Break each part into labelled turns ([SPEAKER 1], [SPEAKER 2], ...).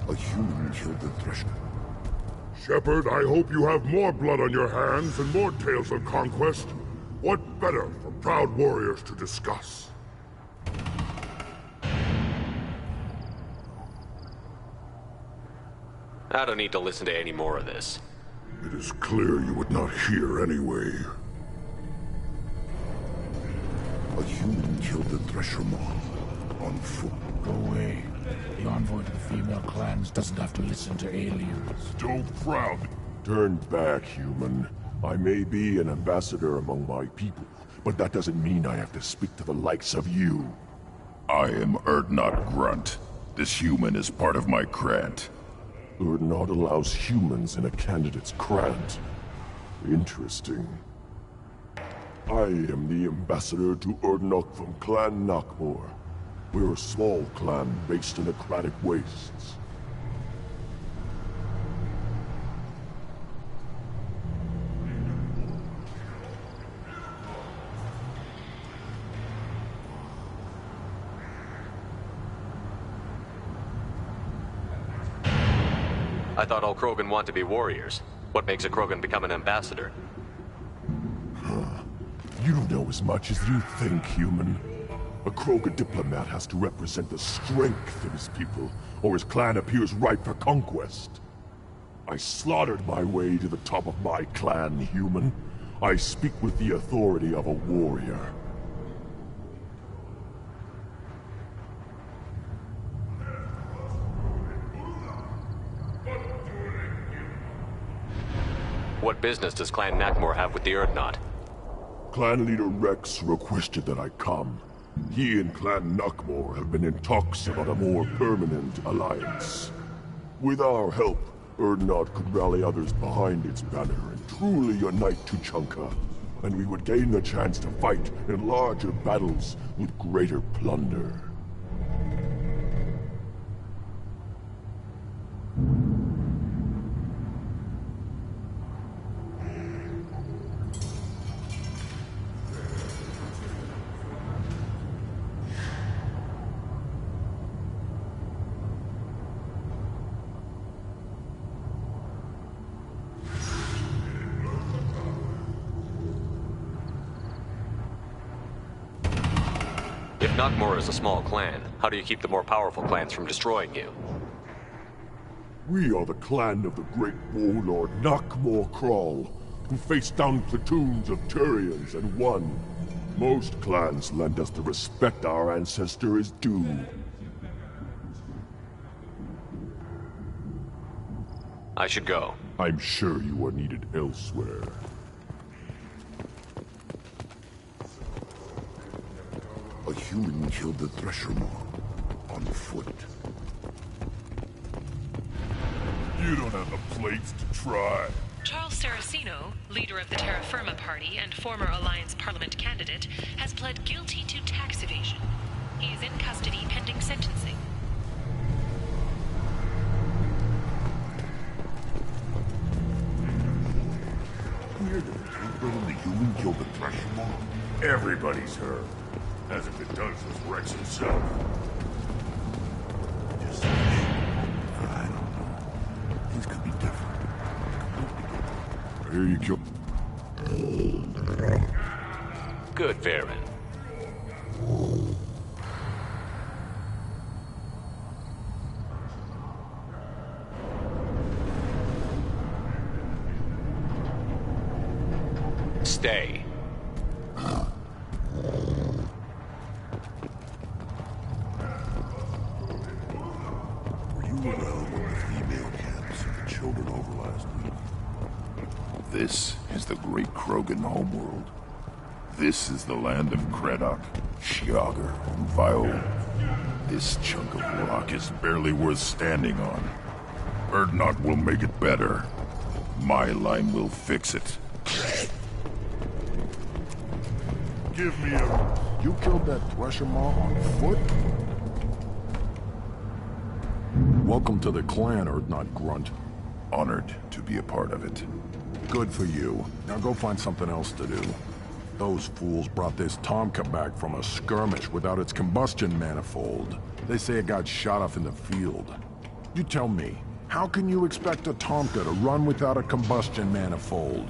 [SPEAKER 1] A human killed the Thresher.
[SPEAKER 2] Shepard, I hope you have more blood on your hands and more tales of conquest. What better for proud warriors to discuss?
[SPEAKER 3] I don't need to listen to any more of this.
[SPEAKER 2] It is clear you would not hear anyway.
[SPEAKER 1] A human killed the Thresher Maw on foot.
[SPEAKER 4] Go away. The envoy to the female clans doesn't have to listen to aliens.
[SPEAKER 2] Don't frown.
[SPEAKER 5] Turn back, human. I may be an ambassador among my people, but that doesn't mean I have to speak to the likes of you.
[SPEAKER 6] I am Urdnot Grunt. This human is part of my Krant.
[SPEAKER 5] Urdnot allows humans in a candidate's Krant. Interesting. I am the ambassador to Urdnot from Clan Nakmor. We're a small clan based in aquatic wastes.
[SPEAKER 3] I thought all Krogan want to be warriors. What makes a Krogan become an ambassador?
[SPEAKER 5] You don't know as much as you think, human. A Krogan diplomat has to represent the strength of his people, or his clan appears ripe for conquest. I slaughtered my way to the top of my clan, human. I speak with the authority of a warrior.
[SPEAKER 3] What business does Clan Nakmor have with the Urdnot?
[SPEAKER 5] Clan leader Rex requested that I come. He and Clan Nakmor have been in talks about a more permanent alliance. With our help, Urdnot could rally others behind its banner and truly unite Tuchanka, and we would gain the chance to fight in larger battles with greater plunder.
[SPEAKER 3] If Nakmor is a small clan, how do you keep the more powerful clans from destroying you?
[SPEAKER 5] We are the clan of the great warlord Nakmor Krawl, who faced down platoons of Turians and won. Most clans lend us the respect our ancestor is due.
[SPEAKER 3] I should go.
[SPEAKER 5] I'm sure you are needed elsewhere.
[SPEAKER 1] A human killed the Thresher Maw on foot.
[SPEAKER 2] You don't have the plates to try.
[SPEAKER 7] Charles Saraceno, leader of the Terra Firma Party and former Alliance Parliament candidate, has pled guilty to tax evasion. He is in custody pending sentencing.
[SPEAKER 1] Where did the trooper and the human kill the Thresher Maw?
[SPEAKER 2] Everybody's heard. As if it does with Rex himself.
[SPEAKER 1] Just I don't know. Things could be different.
[SPEAKER 5] Here you kill.
[SPEAKER 3] Good, Varen. Stay.
[SPEAKER 6] This is the great Krogan homeworld. This is the land of Kredok, Shiagar, and Viol. This chunk of rock is barely worth standing on. Urdnot will make it better. My line will fix it.
[SPEAKER 2] Give me a...
[SPEAKER 5] You killed that Thresher Maw on foot? Welcome to the clan, Urdnot Grunt.
[SPEAKER 6] Honored to be a part of it.
[SPEAKER 5] Good for you. Now go find something else to do. Those fools brought this Tomka back from a skirmish without its combustion manifold. They say it got shot off in the field.
[SPEAKER 4] You tell me, how can you expect a Tonka to run without a combustion manifold?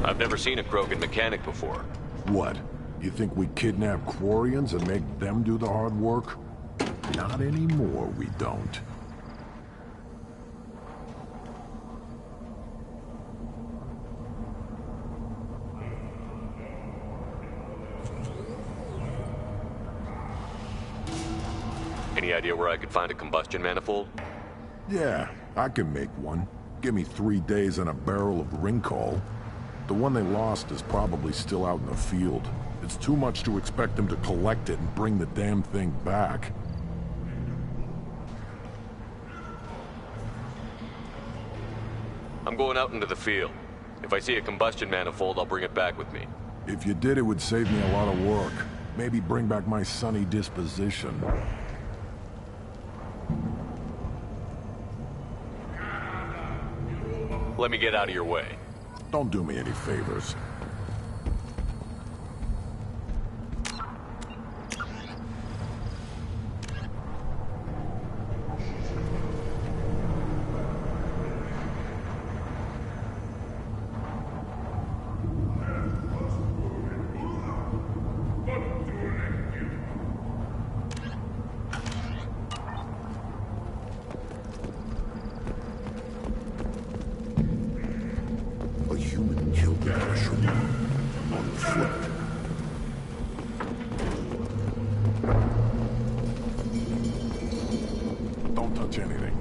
[SPEAKER 3] I've never seen a Krogan mechanic before.
[SPEAKER 4] What? You think we kidnap Quarians and make them do the hard work? Not anymore, we don't.
[SPEAKER 3] Any idea where I could find a combustion manifold?
[SPEAKER 4] Yeah, I can make one. Give me 3 days and a barrel of Rincol. The one they lost is probably still out in the field. It's too much to expect them to collect it and bring the damn thing back.
[SPEAKER 3] I'm going out into the field. If I see a combustion manifold, I'll bring it back with me.
[SPEAKER 4] If you did, it would save me a lot of work. Maybe bring back my sunny disposition.
[SPEAKER 3] Let me get out of your way.
[SPEAKER 4] Don't do me any favors.
[SPEAKER 1] A human killed the Thresher on foot.
[SPEAKER 4] Don't touch anything.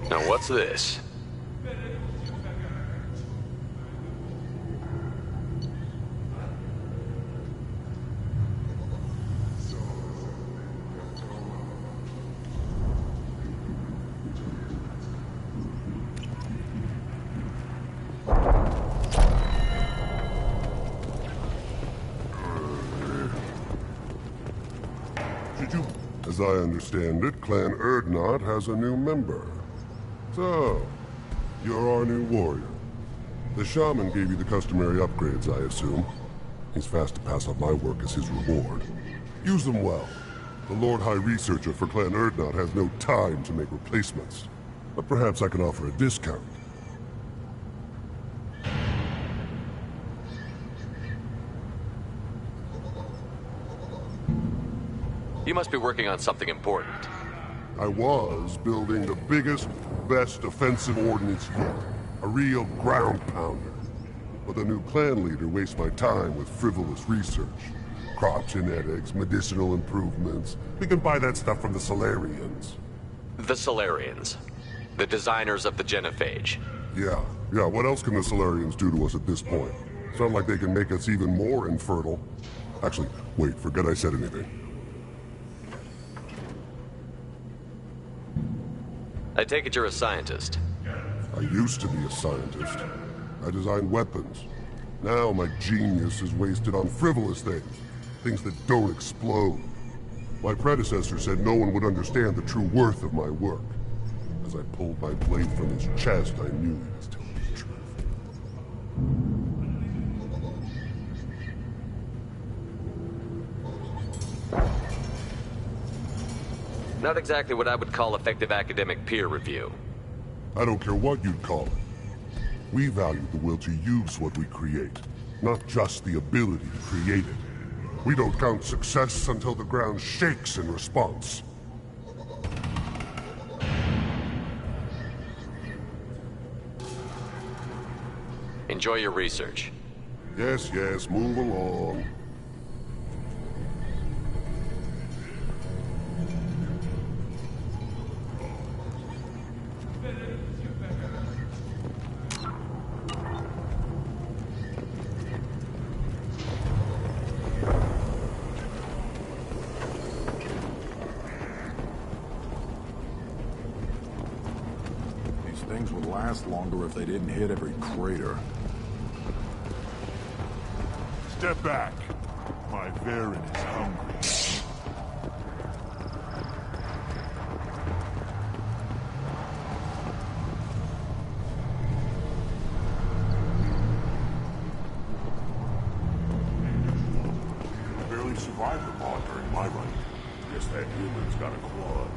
[SPEAKER 3] Now what's this?
[SPEAKER 2] As I understand it, Clan Erdnot has a new member. So, you're our new warrior. The shaman gave you the customary upgrades, I assume. He's fast to pass up my work as his reward. Use them well. The Lord High Researcher for Clan Erdnot has no time to make replacements. But perhaps I can offer a discount.
[SPEAKER 3] You must be working on something important.
[SPEAKER 2] I was building the biggest, best offensive ordnance yet. A real ground pounder. But the new clan leader wastes my time with frivolous research. Crop genetics, medicinal improvements. We can buy that stuff from the Solarians.
[SPEAKER 3] The Solarians. The designers of the genophage.
[SPEAKER 2] Yeah, what else can the Solarians do to us at this point? Sound like they can make us even more infertile. Actually, wait, forget I said anything.
[SPEAKER 3] I take it you're a scientist.
[SPEAKER 2] I used to be a scientist. I designed weapons. Now my genius is wasted on frivolous things. Things that don't explode. My predecessor said no one would understand the true worth of my work. As I pulled my blade from his chest, I knew he was telling the truth.
[SPEAKER 3] Not exactly what I would call effective academic peer review.
[SPEAKER 2] I don't care what you'd call it. We value the will to use what we create. not just the ability to create it. We don't count success until the ground shakes in response.
[SPEAKER 3] Enjoy your research.
[SPEAKER 2] Yes, yes, move along.
[SPEAKER 4] These things would last longer if they didn't hit every crater.
[SPEAKER 5] Step back. My Varen is hungry.
[SPEAKER 6] Barely survived the pod during my run. Guess that human's got a quad.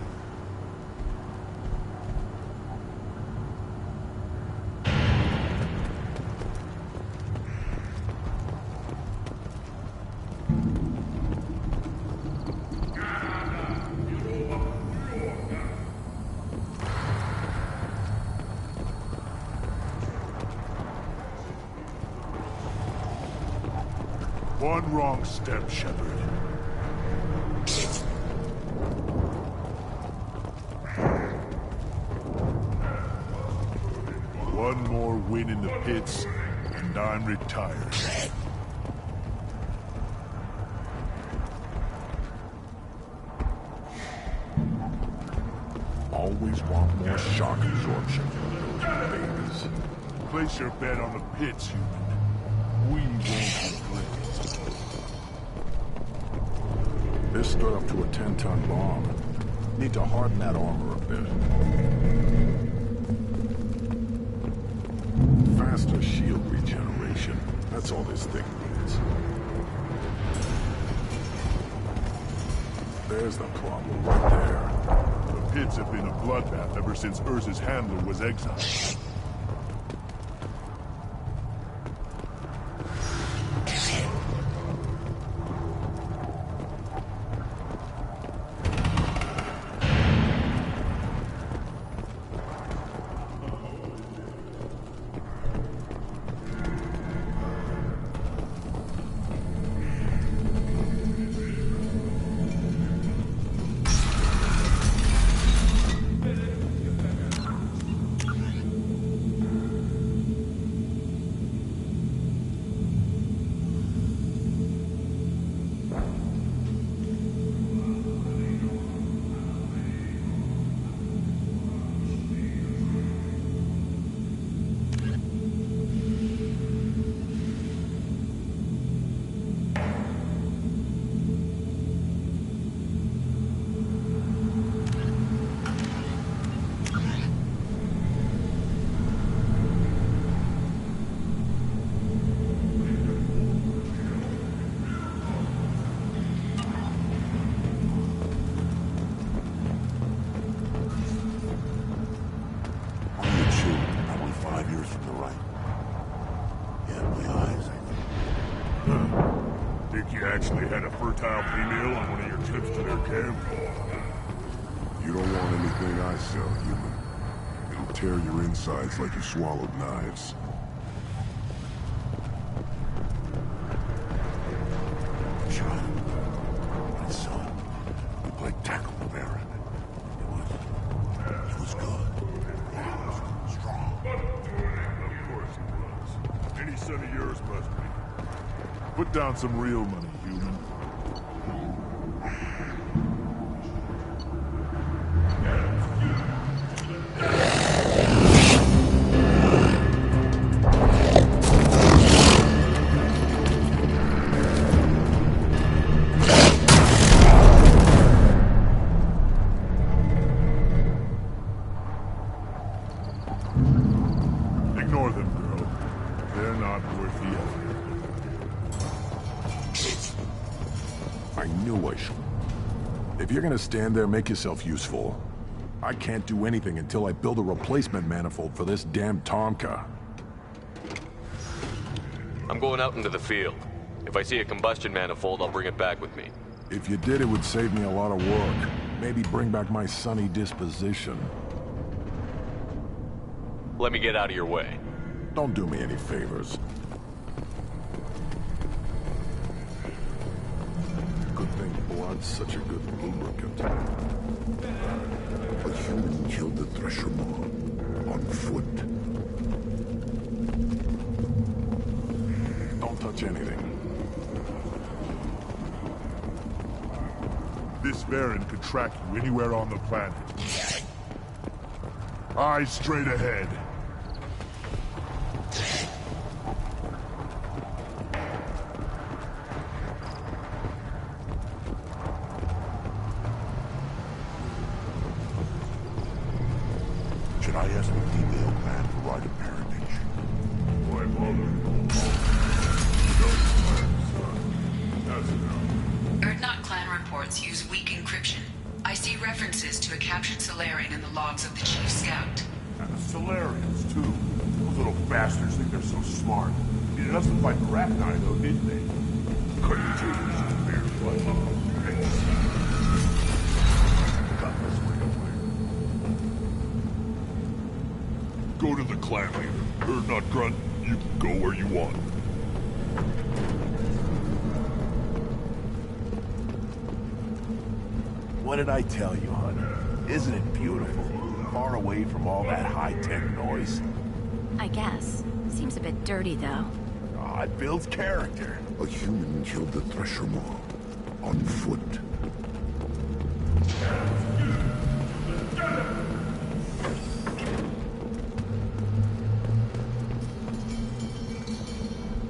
[SPEAKER 5] One wrong step, Shepard. One more win in the pits, and I'm retired.
[SPEAKER 4] Always want more shock absorption from those babies.
[SPEAKER 5] Place your bet on the pits, human. We won't regret it.
[SPEAKER 4] This stood up to a 10-ton bomb. Need to harden that armor a bit. Faster shield regeneration. That's all this thing needs. There's the problem right there.
[SPEAKER 5] The pits have been a bloodbath ever since Urza's handler was exiled. Actually had a fertile female on one of your trips to their camp?
[SPEAKER 2] You don't want anything I sell, human. It'll tear your insides like you swallowed knives.
[SPEAKER 6] Child, my son, we played tackle with Baron. It was good. Fast, strong.
[SPEAKER 5] Of course he was. Any son of yours must be. Put down some real money, human. Ignore them, girl. They're not worth the effort.
[SPEAKER 4] I knew I should. If you're gonna stand there, make yourself useful. I can't do anything until I build a replacement manifold for this damn Tomka.
[SPEAKER 3] I'm going out into the field. If I see a combustion manifold, I'll bring it back with me.
[SPEAKER 4] If you did, it would save me a lot of work. Maybe bring back my sunny disposition.
[SPEAKER 3] Let me get out of your way.
[SPEAKER 4] Don't do me any favors. Good thing blood's such a good lubricant.
[SPEAKER 1] A human killed the Thresher Maw on foot.
[SPEAKER 4] Don't touch anything.
[SPEAKER 5] This Baron could track you anywhere on the planet. Eyes straight ahead.
[SPEAKER 1] Should I ask the female clan for right of parentage?
[SPEAKER 5] My mother.
[SPEAKER 8] Erdnot clan reports use weak encryption. I see references to a captured Solarian in the logs of the Chief Scout.
[SPEAKER 5] And the Solarians, too. Those little bastards think they're so smart. It doesn't fight Rachni, though, did they? Couldn't take this bear fight. Got this way away. Go to the clan leader. Erdnot Grunt, you can go where you want.
[SPEAKER 9] What did I tell you, honey? Isn't it beautiful? Far away from all that high-tech noise.
[SPEAKER 10] I guess. Seems a bit dirty, though.
[SPEAKER 9] Oh, it builds character.
[SPEAKER 1] A human killed the Thresher Maw on foot.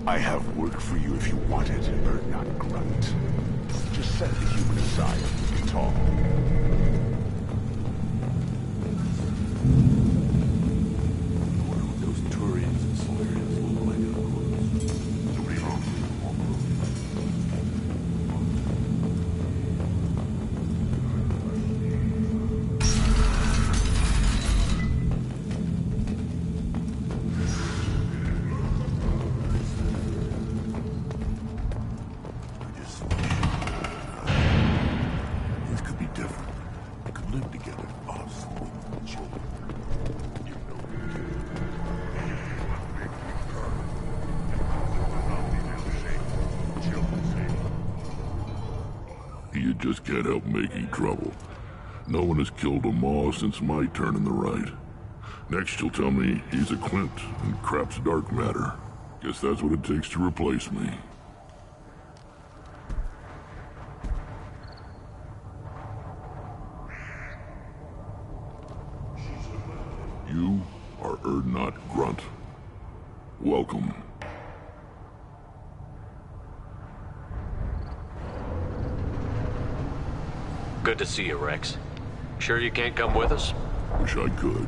[SPEAKER 9] I have work for you if you want it, Erdnot Grunt. Just set the human aside and we talk. Those Turians and Solarians look like up close. Nobody wrong with them all.
[SPEAKER 1] Things could be different. We could live together, us, with children. You know
[SPEAKER 5] You just can't help making trouble. No one has killed a Maw since my turn in the right. Next you'll tell me he's a Quint and crap's dark matter. Guess that's what it takes to replace me. You are Erdnot Grunt. Welcome.
[SPEAKER 3] Good to see you, Rex. Sure you can't come with us?
[SPEAKER 5] Wish I could,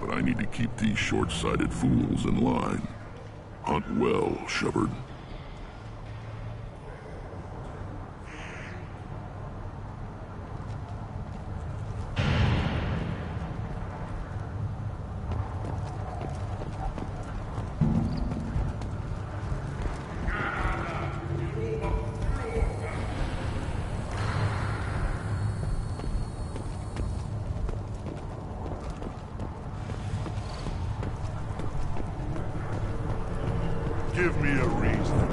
[SPEAKER 5] but I need to keep these short-sighted fools in line. Hunt well, Shepard.
[SPEAKER 2] Give me a reason.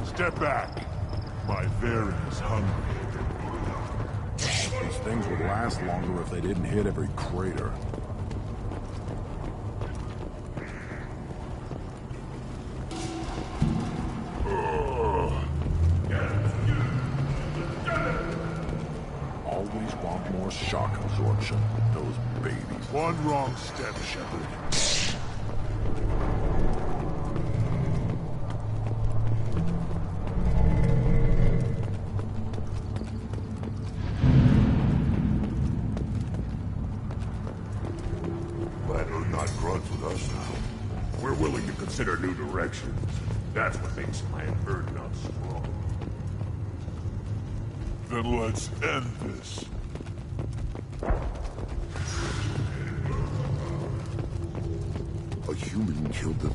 [SPEAKER 2] Step back. My Varen is hungry.
[SPEAKER 4] These things would last longer if they didn't hit every crater. Always want more shock absorption, those babies.
[SPEAKER 2] One wrong step, Shepard. Glad Erdnot Grunt's with us now. We're willing to consider new directions. That's what makes Clan Erdnot strong. Then let's end this.
[SPEAKER 9] A human killed them.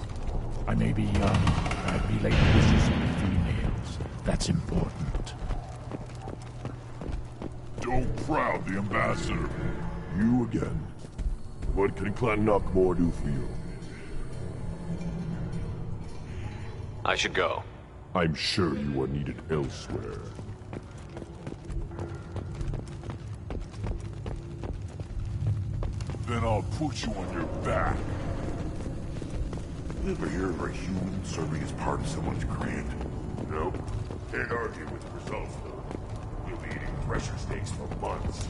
[SPEAKER 11] I may be young, but I relay the wishes of the females. That's important.
[SPEAKER 5] Don't crowd the ambassador. You again. What can Clan Knockmore do for you?
[SPEAKER 3] I should go.
[SPEAKER 5] I'm sure you are needed elsewhere. Then I'll put you on your back.
[SPEAKER 9] You ever hear of a human serving as part of someone's grant?
[SPEAKER 5] Nope. Can't argue with the results, though. You'll be eating pressure steaks for months.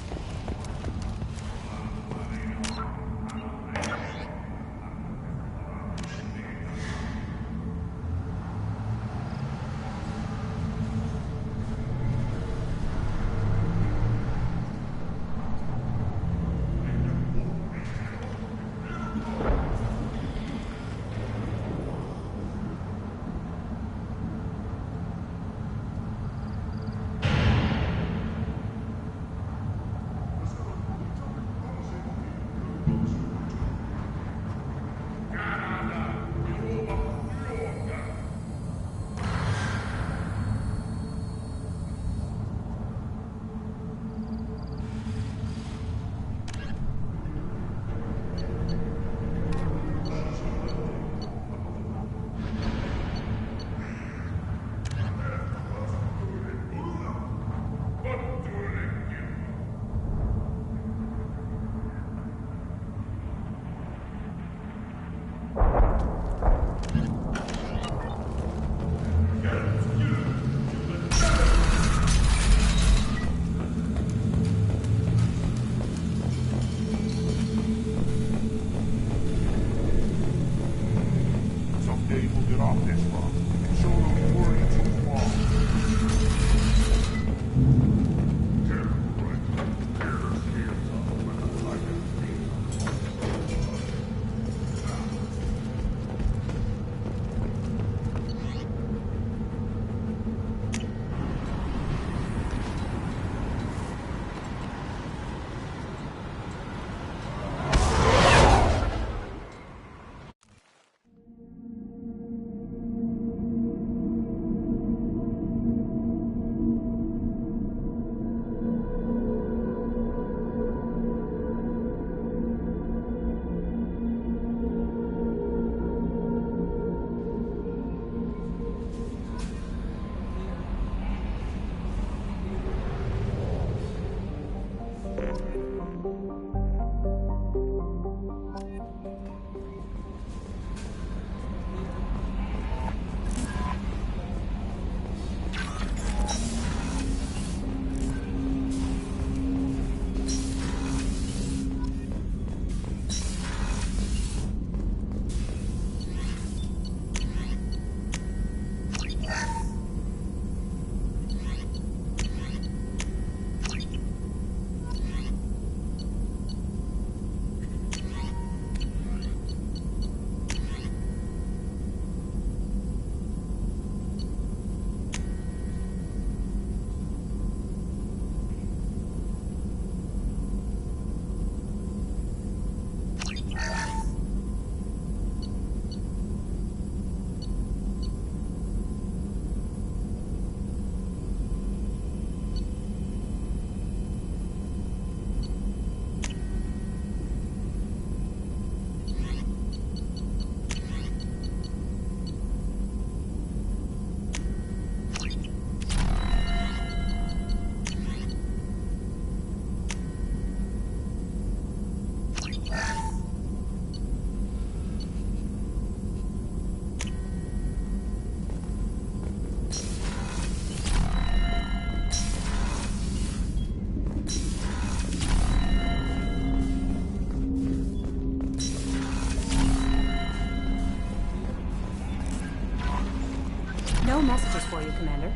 [SPEAKER 10] No messages for you, Commander.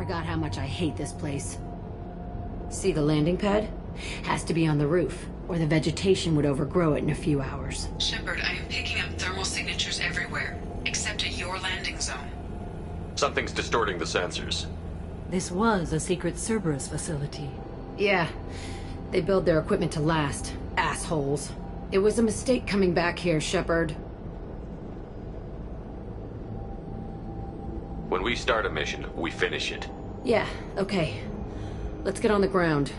[SPEAKER 12] forgot how much I hate this place. See the landing pad? Has to be on the roof, or the vegetation would overgrow it in a few hours.
[SPEAKER 8] Shepard, I am picking up thermal signatures everywhere, except at your landing zone.
[SPEAKER 3] Something's distorting the sensors.
[SPEAKER 13] This was a secret Cerberus facility.
[SPEAKER 12] Yeah. They build their equipment to last. Assholes. It was a mistake coming back here, Shepard.
[SPEAKER 3] When we start a mission, we finish it.
[SPEAKER 12] Yeah, okay. Let's get on the ground.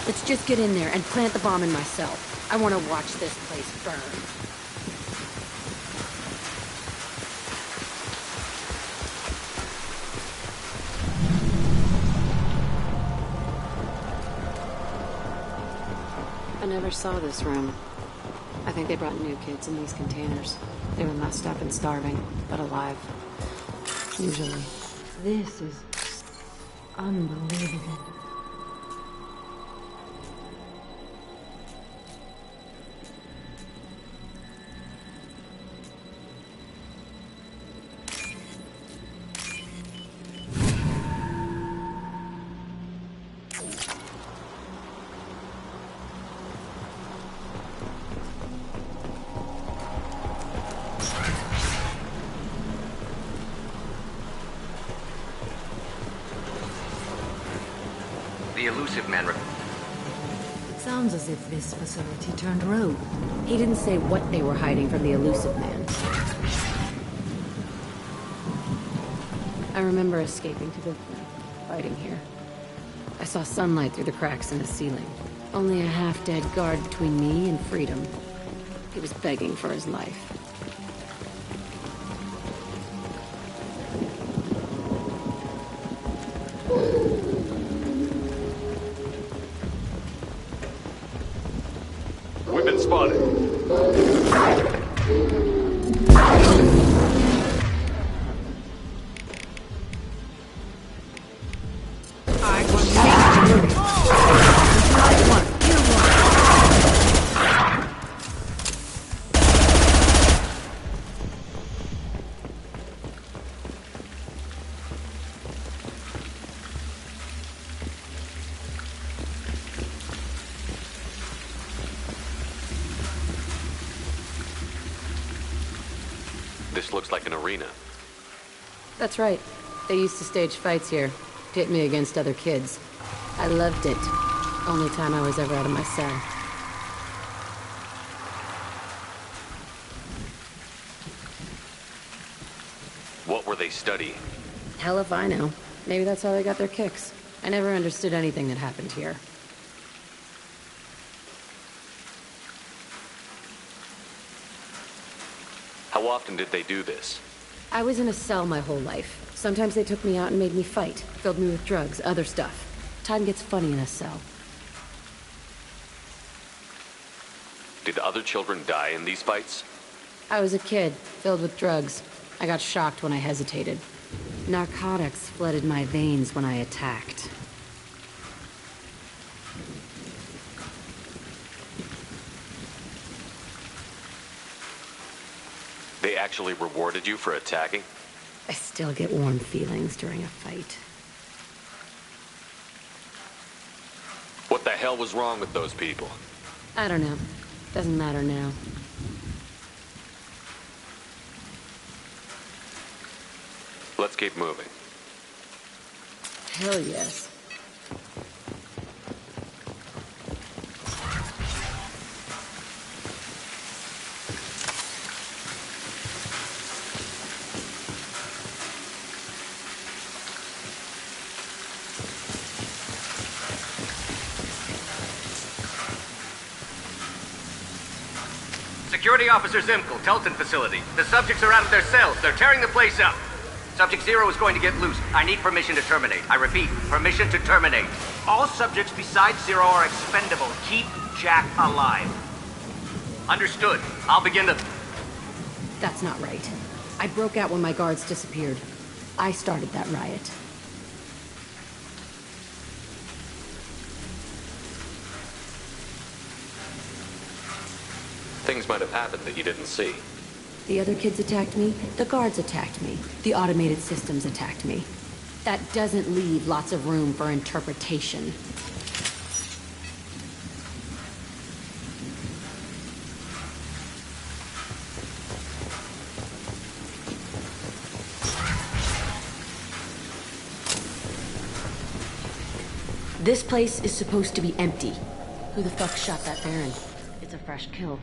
[SPEAKER 12] Let's just get in there and plant the bomb in myself. I want to watch this place burn.
[SPEAKER 14] I never saw this room. I think they brought new kids in these containers. They were messed up and starving, but alive. Usually.
[SPEAKER 13] This is unbelievable.
[SPEAKER 15] The elusive man.
[SPEAKER 13] It sounds as if this facility turned rogue.
[SPEAKER 12] He didn't say what they were hiding from the elusive man. I remember escaping to the fighting here. I saw sunlight through the cracks in the ceiling. Only a half-dead guard between me and freedom. He was begging for his life.
[SPEAKER 3] We've been spotted. This looks like an arena.
[SPEAKER 12] That's right. They used to stage fights here. Pit me against other kids. I loved it. Only time I was ever out of my cell.
[SPEAKER 3] What were they studying?
[SPEAKER 12] Hell if I know. Maybe that's how they got their kicks. I never understood anything that happened here.
[SPEAKER 3] How often did they do this?
[SPEAKER 12] I was in a cell my whole life. Sometimes they took me out and made me fight. Filled me with drugs, other stuff. Time gets funny in a cell.
[SPEAKER 3] Did the other children die in these fights?
[SPEAKER 12] I was a kid, filled with drugs. I got shocked when I hesitated. Narcotics flooded my veins when I attacked.
[SPEAKER 3] They actually rewarded you for attacking?
[SPEAKER 12] I still get warm feelings during a fight.
[SPEAKER 3] What the hell was wrong with those people?
[SPEAKER 12] I don't know. Doesn't matter now.
[SPEAKER 3] Let's keep moving.
[SPEAKER 12] Hell yes.
[SPEAKER 15] Security Officer Zimkel, Telton facility. The subjects are out of their cells. They're tearing the place up. Subject Zero is going to get loose. I need permission to terminate. I repeat, permission to terminate. All subjects besides Zero are expendable. Keep Jack alive. Understood. I'll begin to...
[SPEAKER 12] That's not right. I broke out when my guards disappeared. I started that riot.
[SPEAKER 3] Things might have happened that you didn't see.
[SPEAKER 12] The other kids attacked me, the guards attacked me, the automated systems attacked me. That doesn't leave lots of room for interpretation. This place is supposed to be empty. Who the fuck shot that Baron? It's a fresh kill.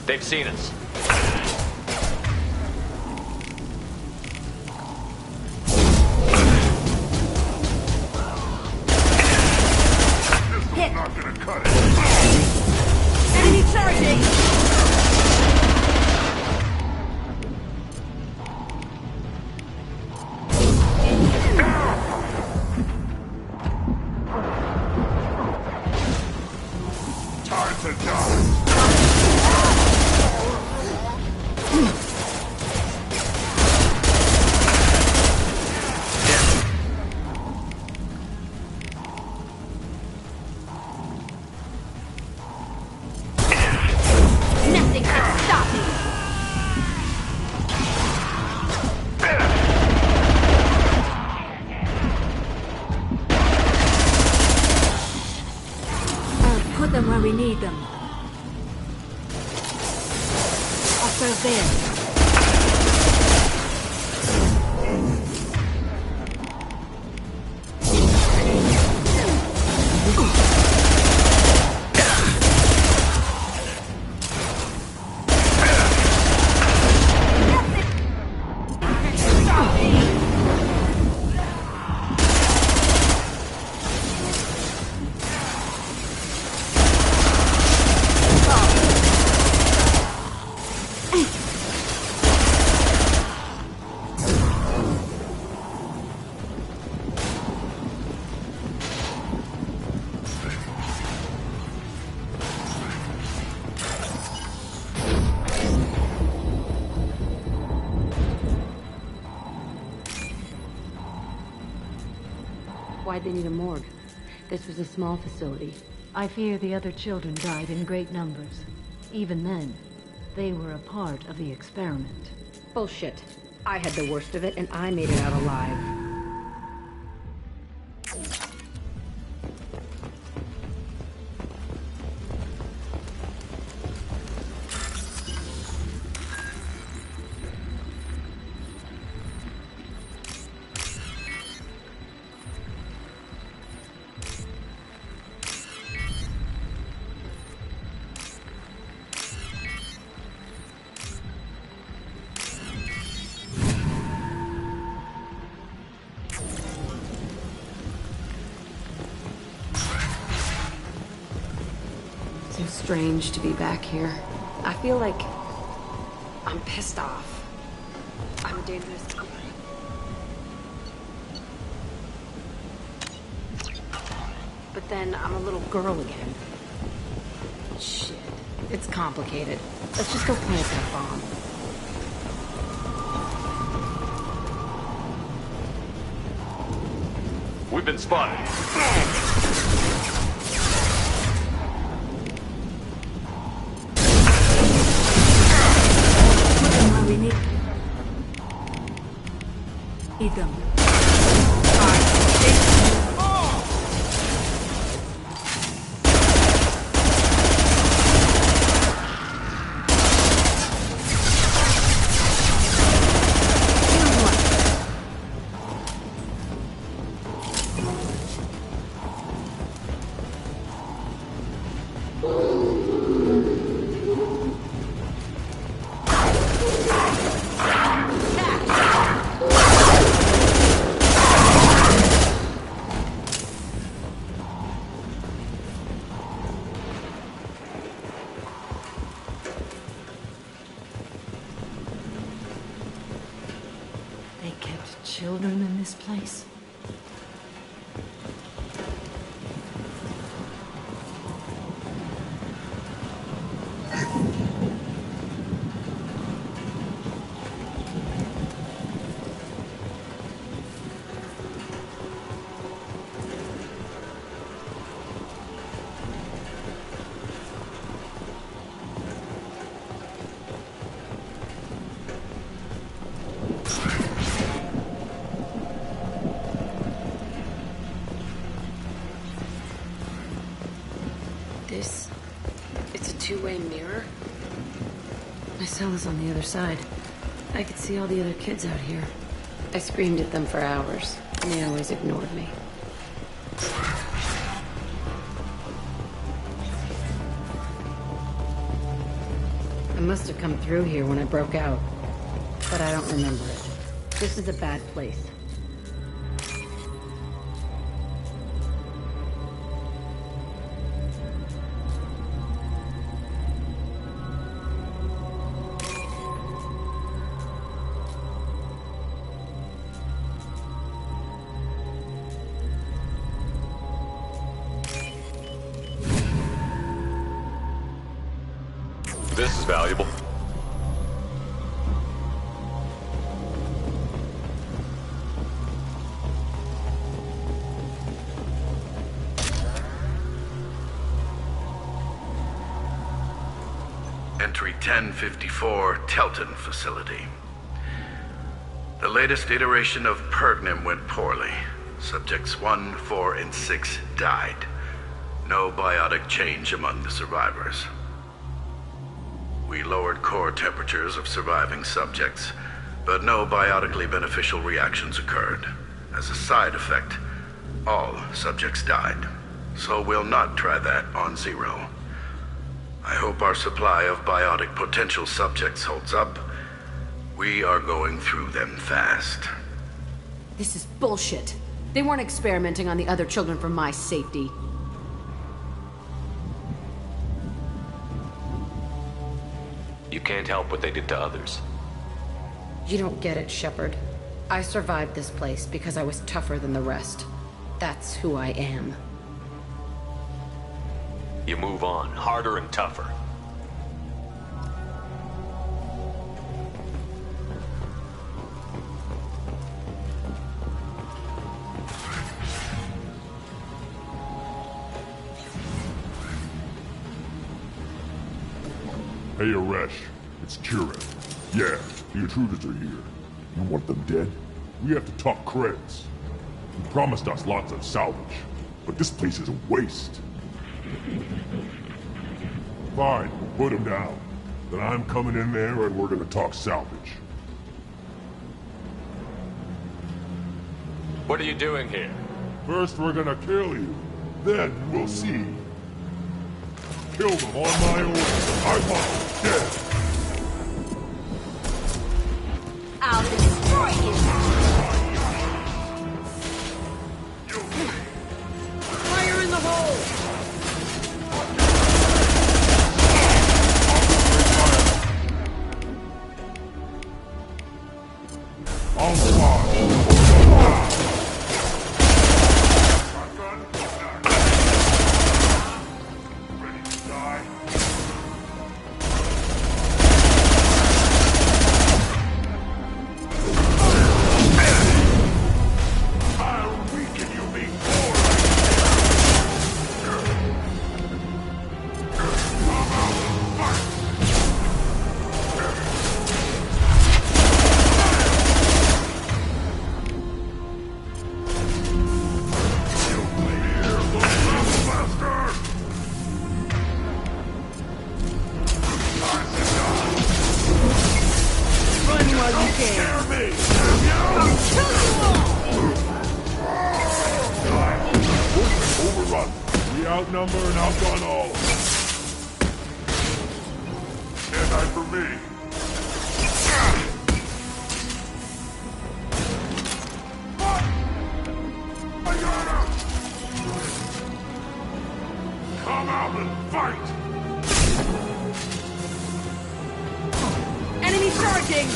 [SPEAKER 3] They've seen us.
[SPEAKER 1] This is not gonna cut it.
[SPEAKER 12] Enemy charging!
[SPEAKER 1] Time to die.
[SPEAKER 12] Nothing can stop me!
[SPEAKER 13] Put them where we need them. Officers there.
[SPEAKER 12] Why'd they need a morgue? This was a small facility.
[SPEAKER 13] I fear the other children died in great numbers. Even then, they were a part of the experiment.
[SPEAKER 12] Bullshit. I had the worst of it, and I made it out alive.
[SPEAKER 14] So strange to be back here. I feel like I'm pissed off. I'm a dangerous company. But then I'm a little girl again. Shit. It's complicated. Let's just go plant that bomb.
[SPEAKER 3] We've been spotted.
[SPEAKER 13] We need them. They kept children in this place?
[SPEAKER 12] It's a two-way mirror? My cell is on the other side. I could see all the other kids out here. I screamed at them for hours, and they always ignored me. I must have come through here when I broke out, but I don't remember it. This is a bad place.
[SPEAKER 3] This is valuable.
[SPEAKER 6] Entry 1054, Telton Facility. The latest iteration of Pergnim went poorly. Subjects 1, 4, and 6 died. No biotic change among the survivors. We lowered core temperatures of surviving subjects, but no biotically beneficial reactions occurred. As a side effect, all subjects died. So we'll not try that on Zero. I hope our supply of biotic potential subjects holds up. We are going through them fast.
[SPEAKER 14] This is bullshit. They weren't experimenting on the other children for my safety.
[SPEAKER 3] You can't help what they did to others.
[SPEAKER 12] You don't get it, Shepard. I survived this place because I was tougher than the rest. That's who I am.
[SPEAKER 3] You move on, harder and tougher.
[SPEAKER 5] Hey, Aresh. It's Kira. Yeah, the intruders are here. You want them dead? We have to talk creds. You promised us lots of salvage, but this place is a waste. Fine, put him down. Then I'm coming in there and we're gonna talk salvage.
[SPEAKER 3] What are you doing here?
[SPEAKER 5] First we're gonna kill you. Then we'll see. Kill them on my order. I want them dead.
[SPEAKER 13] I'll destroy you!
[SPEAKER 12] Fire in the hole!
[SPEAKER 5] On fire. Ready to die? Scare me! Overrun. We outnumber and outgun all. Stand eye for me. I got her! Come out and fight!
[SPEAKER 12] Enemy charging!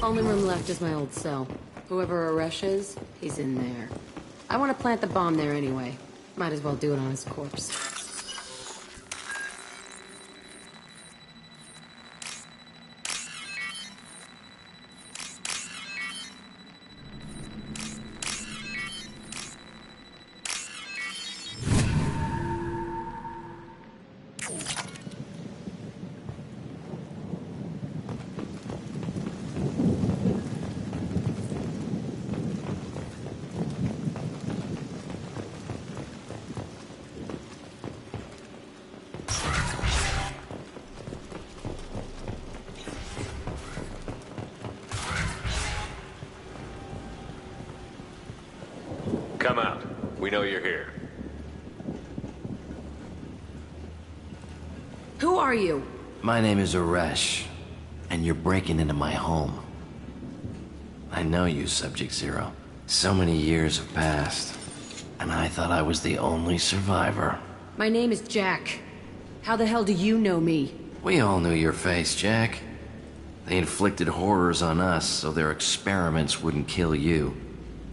[SPEAKER 12] Only room left is my old cell. Whoever Aresh is, he's in there. I want to plant the bomb there anyway. Might as well do it on his corpse.
[SPEAKER 3] Come out. We know you're here.
[SPEAKER 12] Who are you?
[SPEAKER 16] My name is Aresh, and you're breaking into my home. I know you, Subject Zero. So many years have passed, and I thought I was the only survivor.
[SPEAKER 12] My name is Jack. How the hell do you know me?
[SPEAKER 16] We all knew your face, Jack. They inflicted horrors on us so their experiments wouldn't kill you.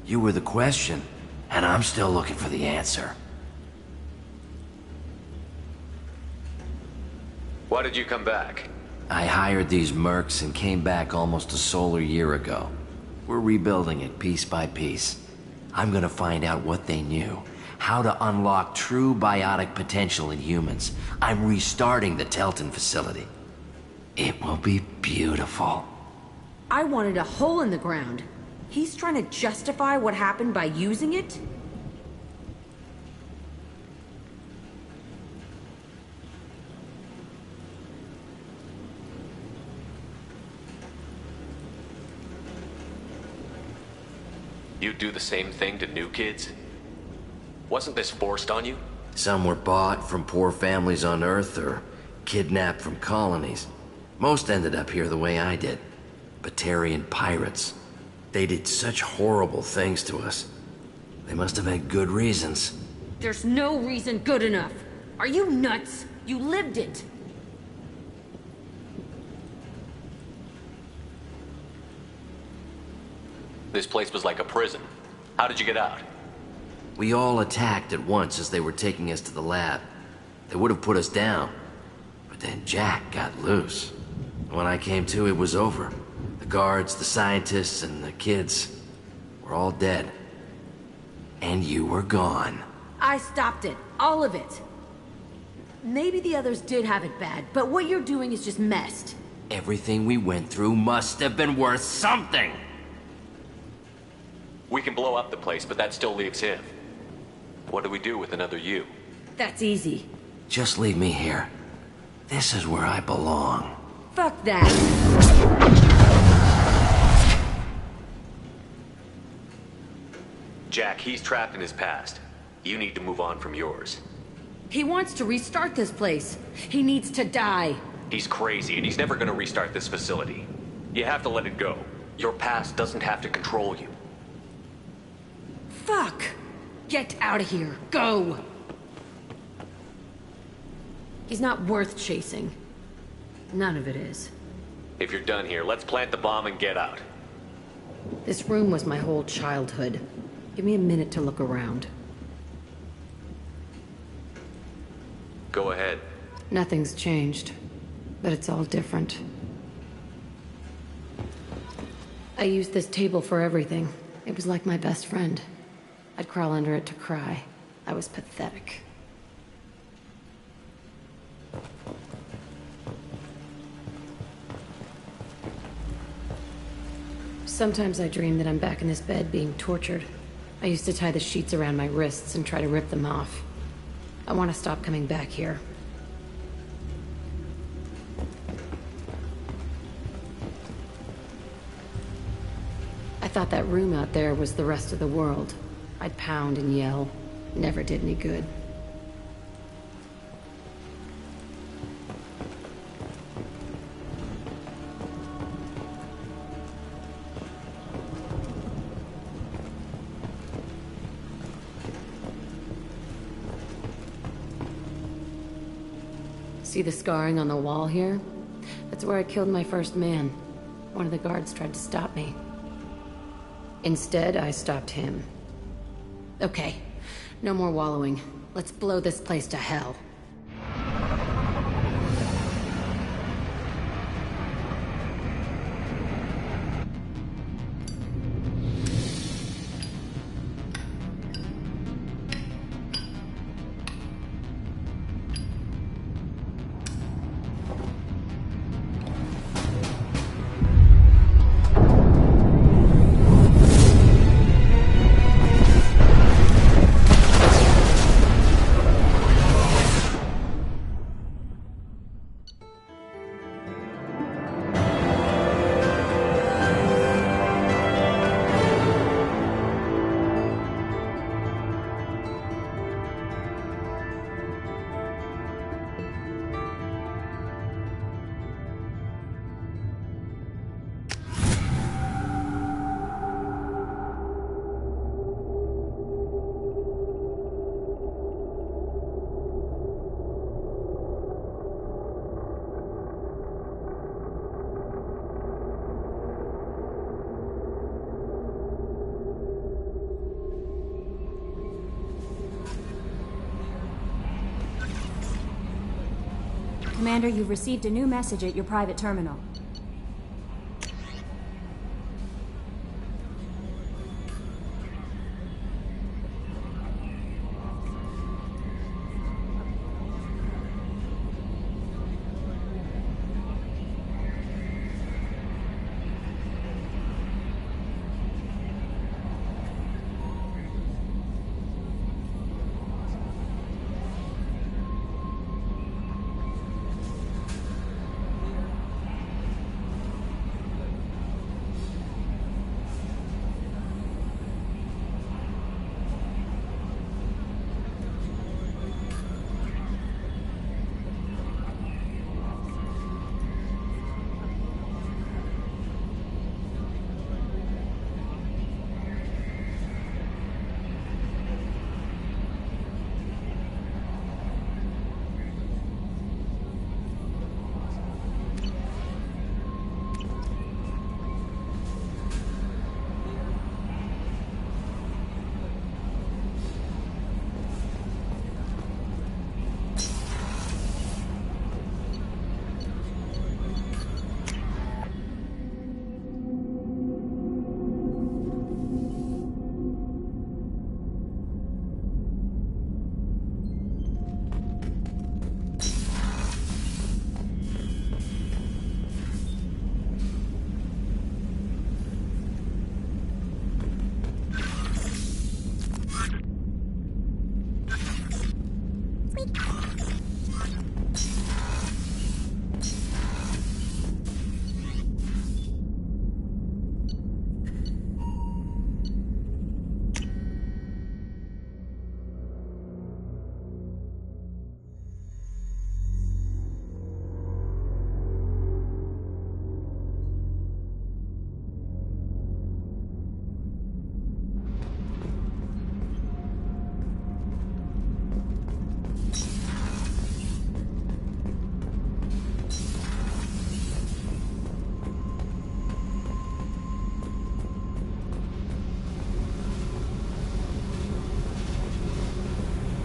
[SPEAKER 16] You were the question, and I'm still looking for the answer.
[SPEAKER 3] Why did you come back?
[SPEAKER 16] I hired these mercs and came back almost a solar year ago. We're rebuilding it piece by piece. I'm gonna find out what they knew. How to unlock true biotic potential in humans. I'm restarting the Telton facility. It will be beautiful.
[SPEAKER 12] I wanted a hole in the ground. He's trying to justify what happened by using it?
[SPEAKER 3] You'd do the same thing to new kids? Wasn't this forced on you?
[SPEAKER 16] Some were bought from poor families on Earth or kidnapped from colonies. Most ended up here the way I did. Batarian pirates. They did such horrible things to us. They must have had good reasons.
[SPEAKER 12] There's no reason good enough. Are you nuts? You lived it.
[SPEAKER 3] This place was like a prison. How did you get out?
[SPEAKER 16] We all attacked at once as they were taking us to the lab. They would have put us down. But then Jack got loose. When I came to, it was over. The guards, the scientists, and the kids were all dead. And you were gone.
[SPEAKER 12] I stopped it. All of it. Maybe the others did have it bad, but what you're doing is just messed.
[SPEAKER 16] Everything we went through must have been worth something!
[SPEAKER 3] We can blow up the place, but that still leaves him. What do we do with another you?
[SPEAKER 12] That's easy.
[SPEAKER 16] Just leave me here. This is where I belong.
[SPEAKER 12] Fuck that.
[SPEAKER 3] Jack, he's trapped in his past. You need to move on from yours.
[SPEAKER 12] He wants to restart this place. He needs to die.
[SPEAKER 3] He's crazy, and he's never gonna restart this facility. You have to let it go. Your past doesn't have to control you.
[SPEAKER 12] Fuck! Get out of here. Go! He's not worth chasing. None of it is.
[SPEAKER 3] If you're done here, let's plant the bomb and get out.
[SPEAKER 12] This room was my whole childhood. Give me a minute to look around.
[SPEAKER 3] Go ahead.
[SPEAKER 12] Nothing's changed, but it's all different. I used this table for everything. It was like my best friend. I'd crawl under it to cry. I was pathetic. Sometimes I dream that I'm back in this bed being tortured. I used to tie the sheets around my wrists and try to rip them off. I want to stop coming back here. I thought that room out there was the rest of the world. I'd pound and yell. Never did any good. See the scarring on the wall here? That's where I killed my first man. One of the guards tried to stop me. Instead, I stopped him. Okay, no more wallowing. Let's blow this place to hell.
[SPEAKER 17] Commander, you've received a new message at your private terminal.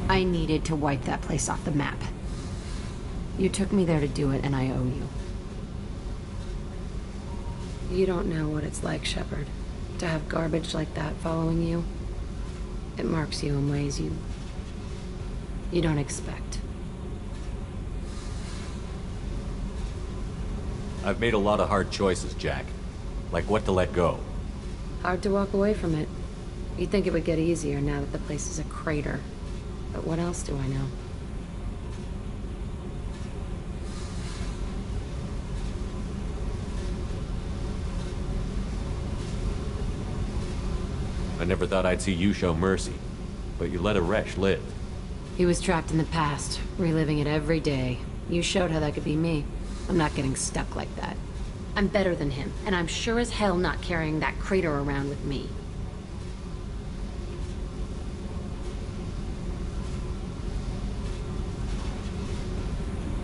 [SPEAKER 12] I needed to wipe that place off the map. You took me there to do it, and I owe you. You don't know what it's like, Shepard, to have garbage like that following you. It marks you in ways you don't expect.
[SPEAKER 3] I've made a lot of hard choices, Jack. Like what to let go.
[SPEAKER 12] Hard to walk away from it. You'd think it would get easier now that the place is a crater. But what else do I know?
[SPEAKER 3] I never thought I'd see you show mercy, but you let a wretch live.
[SPEAKER 12] He was trapped in the past, reliving it every day. You showed how that could be me. I'm not getting stuck like that. I'm better than him, and I'm sure as hell not carrying that crater around with me.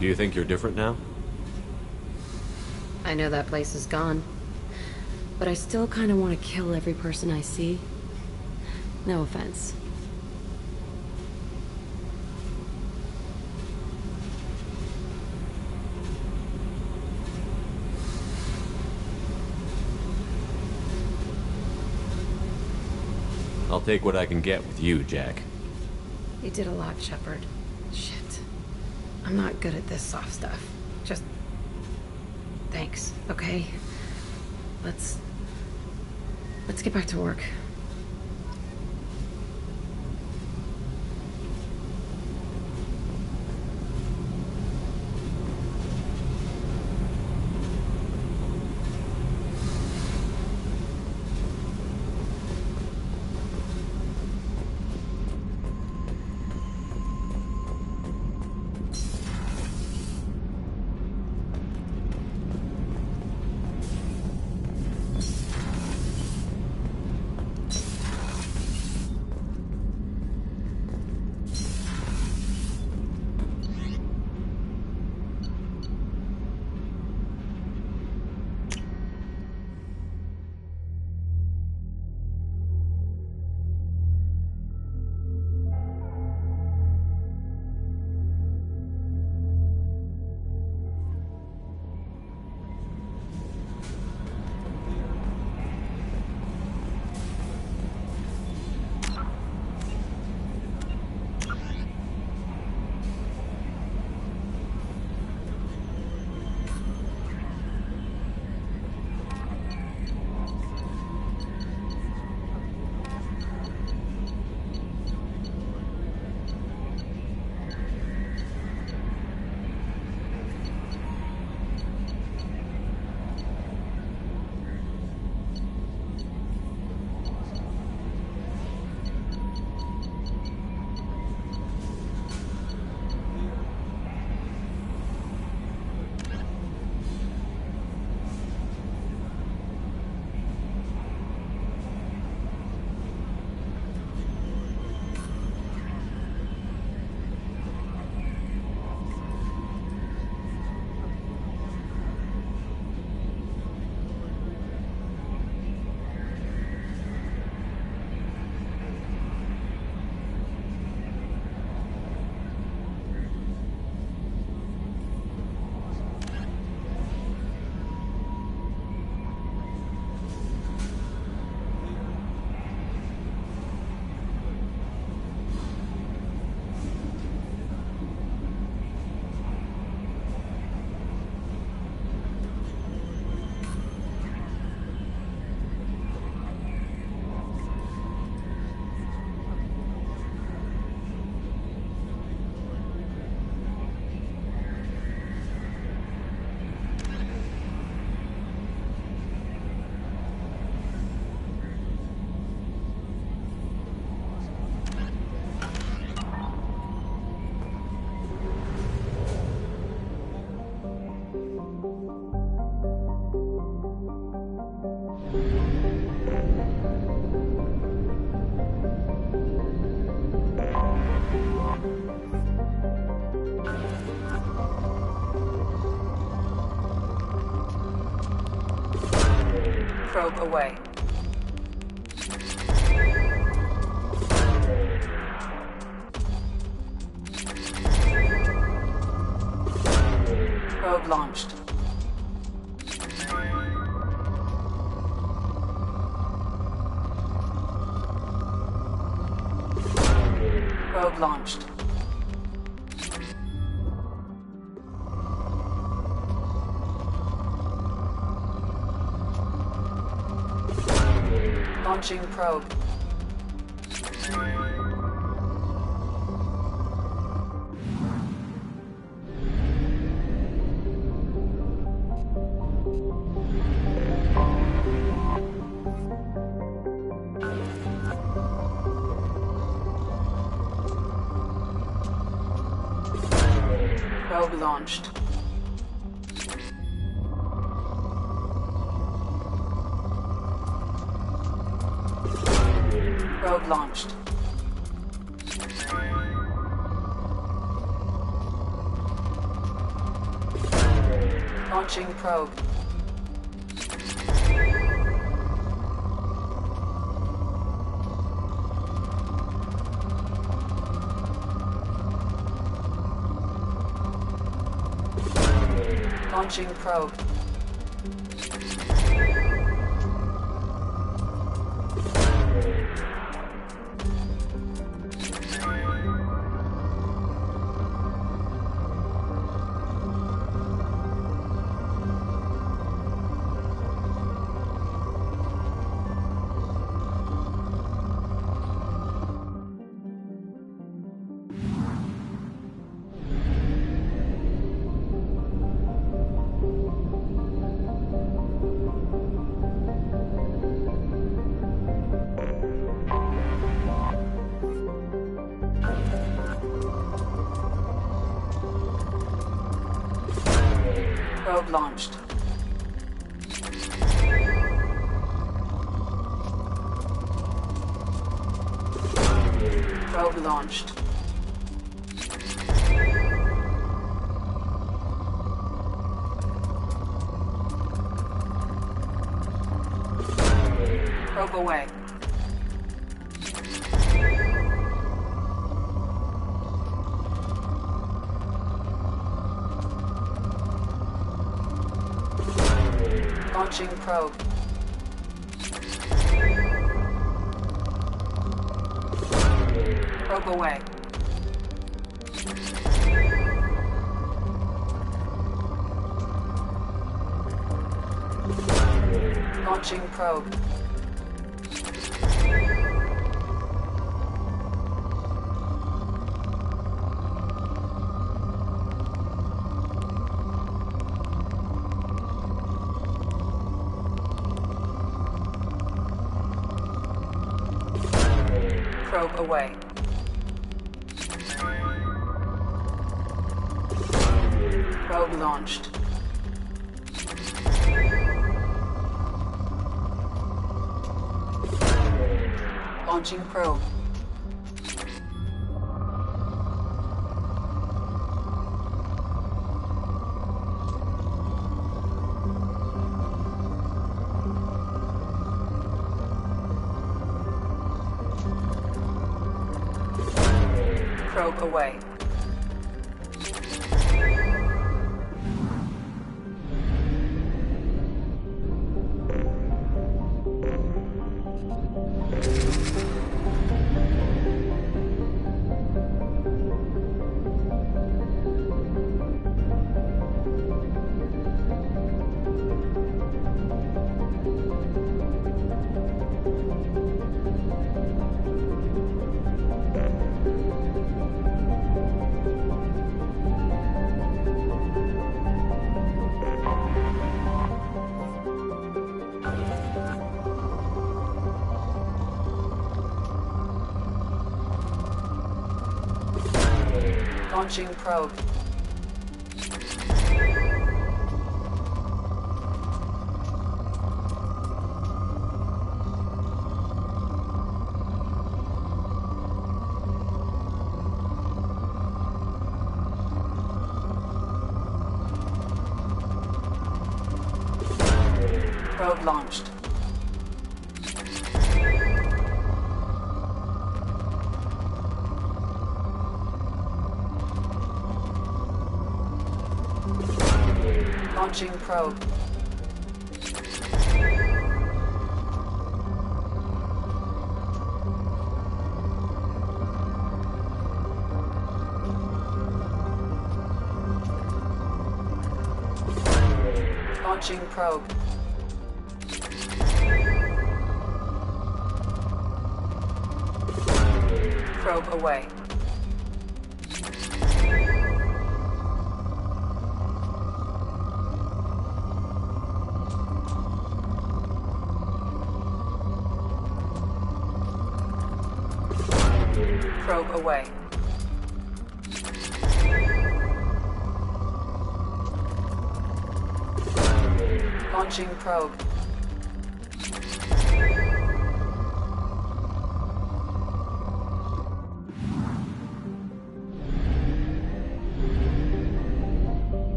[SPEAKER 3] Do you think you're different now?
[SPEAKER 12] I know that place is gone, but I still kind of want to kill every person I see. No offense.
[SPEAKER 3] I'll take what I can get with you, Jack.
[SPEAKER 12] You did a lot, Shepard. Shit. I'm not good at this soft stuff. Just... thanks, okay? Let's get back to work.
[SPEAKER 8] Probe away. Probe launched. Probe launched. Launching probe. Probe launched. Probe launched. Launching probe. Launching probe. Probe launched. Probe launched. Probe away. Launching probe. Probe away. Launching probe. Probe away. Probe launched. Launching probe. Probe away. Launching probe. Probe launched.
[SPEAKER 14] Launching probe. Launching probe. Probe away. Probe away. Launching probe.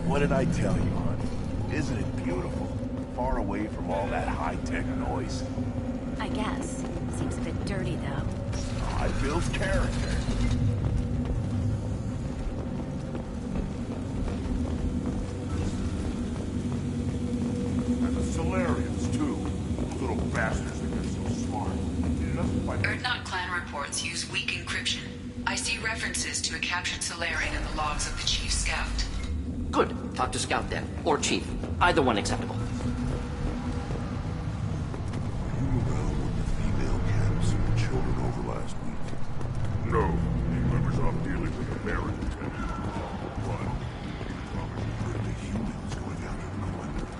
[SPEAKER 9] What did I tell you, hon? Isn't it beautiful? Far away from all that high-tech noise.
[SPEAKER 10] I guess. Seems a bit dirty, though.
[SPEAKER 9] It builds character.
[SPEAKER 1] And the Solarians, too. Those little bastards that get so smart.
[SPEAKER 8] Erdnot clan reports use weak encryption. I see references to a captured Solarian in the logs of the Chief Scout.
[SPEAKER 16] Good. Talk to Scout then. Or Chief. Either one acceptable.
[SPEAKER 1] Were you around when the female camp sent the children over last week?
[SPEAKER 5] No. He was off dealing with American tech.
[SPEAKER 1] What? Where are the humans going after the Cleaners?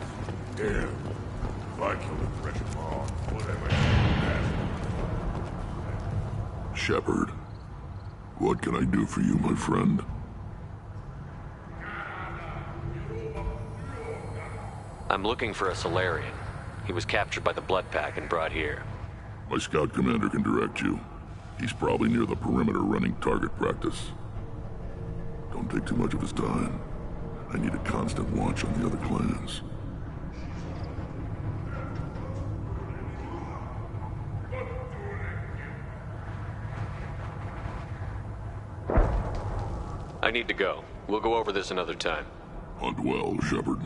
[SPEAKER 5] Damn. If I kill a fresh bomb, what am I doing?
[SPEAKER 6] Shepard, what can I do for you, my friend?
[SPEAKER 3] I'm looking for a Solarian. He was captured by the Blood Pack and brought here.
[SPEAKER 6] My scout commander can direct you. He's probably near the perimeter running target practice. Don't take too much of his time. I need a constant watch on the other clans.
[SPEAKER 3] I I need to go. We'll go over this another time.
[SPEAKER 5] Hunt well, Shepard.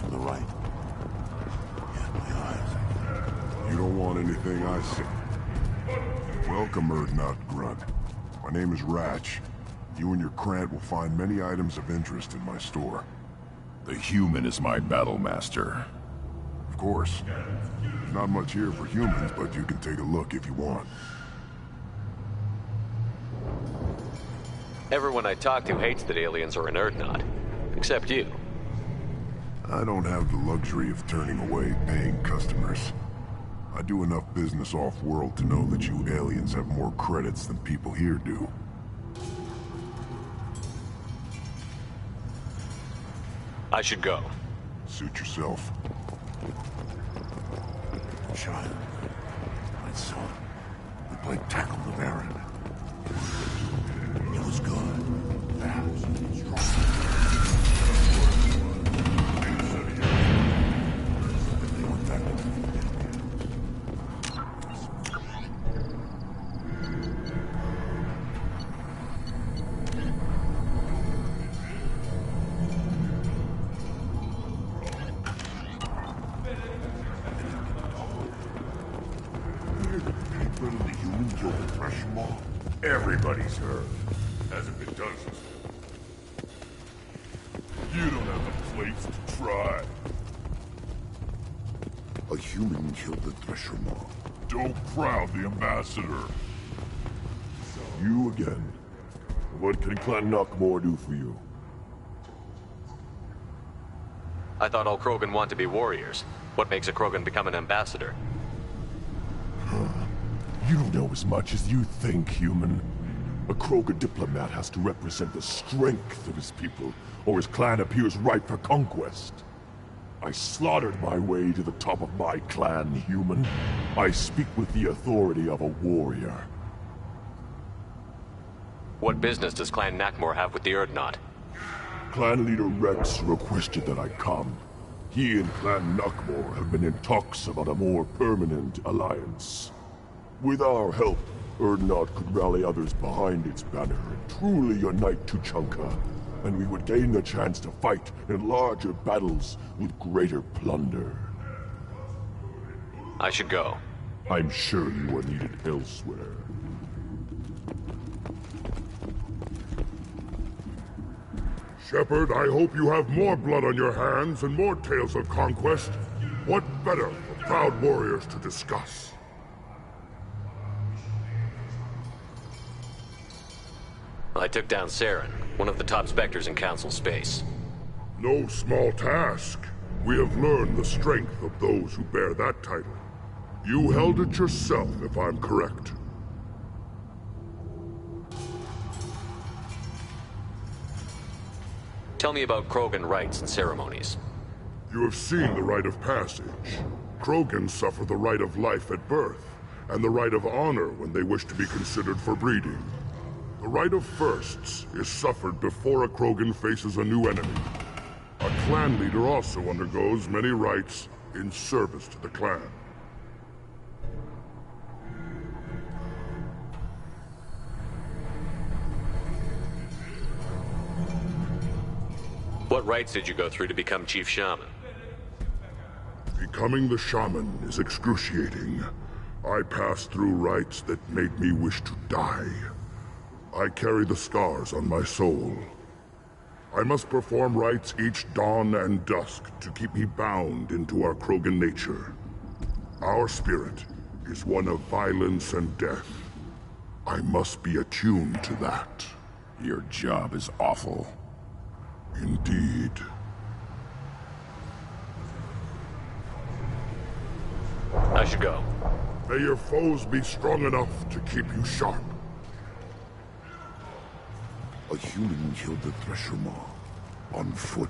[SPEAKER 1] from the right. Yeah, my eyes.
[SPEAKER 5] You don't want anything I see. Welcome, Erdnot Grunt. My name is Ratch. You and your Krant will find many items of interest in my store.
[SPEAKER 6] The human is my battle master.
[SPEAKER 5] Of course. There's not much here for humans, but you can take a look if you want.
[SPEAKER 3] Everyone I talk to hates that aliens are an Erdnot. Except you.
[SPEAKER 5] I don't have the luxury of turning away paying customers. I do enough business off-world to know that you aliens have more credits than people here do.
[SPEAKER 3] I should go.
[SPEAKER 5] Suit yourself.
[SPEAKER 1] Child, my son, we played tackle the Baron. It was good, fast, strong. They went back to the
[SPEAKER 5] Everybody's heard. Hasn't been done since. You don't have the plates to try.
[SPEAKER 1] A human killed the Thresher Maw.
[SPEAKER 5] Don't crowd the ambassador. You again. What can Clan Knockmore do for you?
[SPEAKER 3] I thought all Krogan want to be warriors. What makes a Krogan become an ambassador?
[SPEAKER 5] You don't know as much as you think, human. A Krogan diplomat has to represent the strength of his people, or his clan appears ripe for conquest. I slaughtered my way to the top of my clan, human. I speak with the authority of a warrior.
[SPEAKER 3] What business does Clan Knockmore have with the Erdnot?
[SPEAKER 5] Clan leader Rex requested that I come. He and Clan Knockmore have been in talks about a more permanent alliance. With our help, Erdnot could rally others behind its banner and truly unite Tuchanka, and we would gain the chance to fight in larger battles with greater plunder.
[SPEAKER 3] I should go.
[SPEAKER 5] I'm sure you are needed elsewhere. Shepard, I hope you have more blood on your hands and more tales of conquest. What better for proud warriors to discuss?
[SPEAKER 3] I took down Saren, one of the top Spectres in Council space.
[SPEAKER 5] No small task. We have learned the strength of those who bear that title. You held it yourself, if I'm correct.
[SPEAKER 3] Tell me about Krogan rites and ceremonies.
[SPEAKER 5] You have seen the rite of passage. Krogans suffer the rite of life at birth, and the rite of honor when they wish to be considered for breeding. The rite of firsts is suffered before a Krogan faces a new enemy. A clan leader also undergoes many rites in service to the clan.
[SPEAKER 3] What rites did you go through to become Chief Shaman?
[SPEAKER 5] Becoming the shaman is excruciating. I passed through rites that made me wish to die. I carry the scars on my soul. I must perform rites each dawn and dusk to keep me bound into our Krogan nature. Our spirit is one of violence and death. I must be attuned to that.
[SPEAKER 6] Your job is awful.
[SPEAKER 5] Indeed.
[SPEAKER 3] I should go.
[SPEAKER 5] May your foes be strong enough to keep you sharp.
[SPEAKER 1] A human killed the Thresher Maw on foot.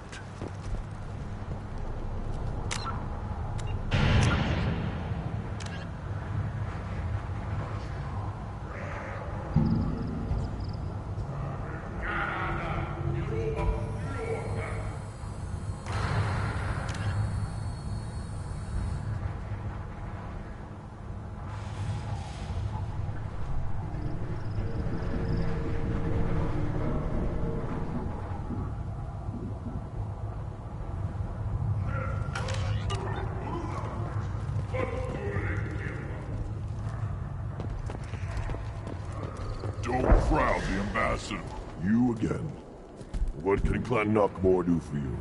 [SPEAKER 5] Don't crowd the ambassador. You again. What can Clan Knockmore do for you?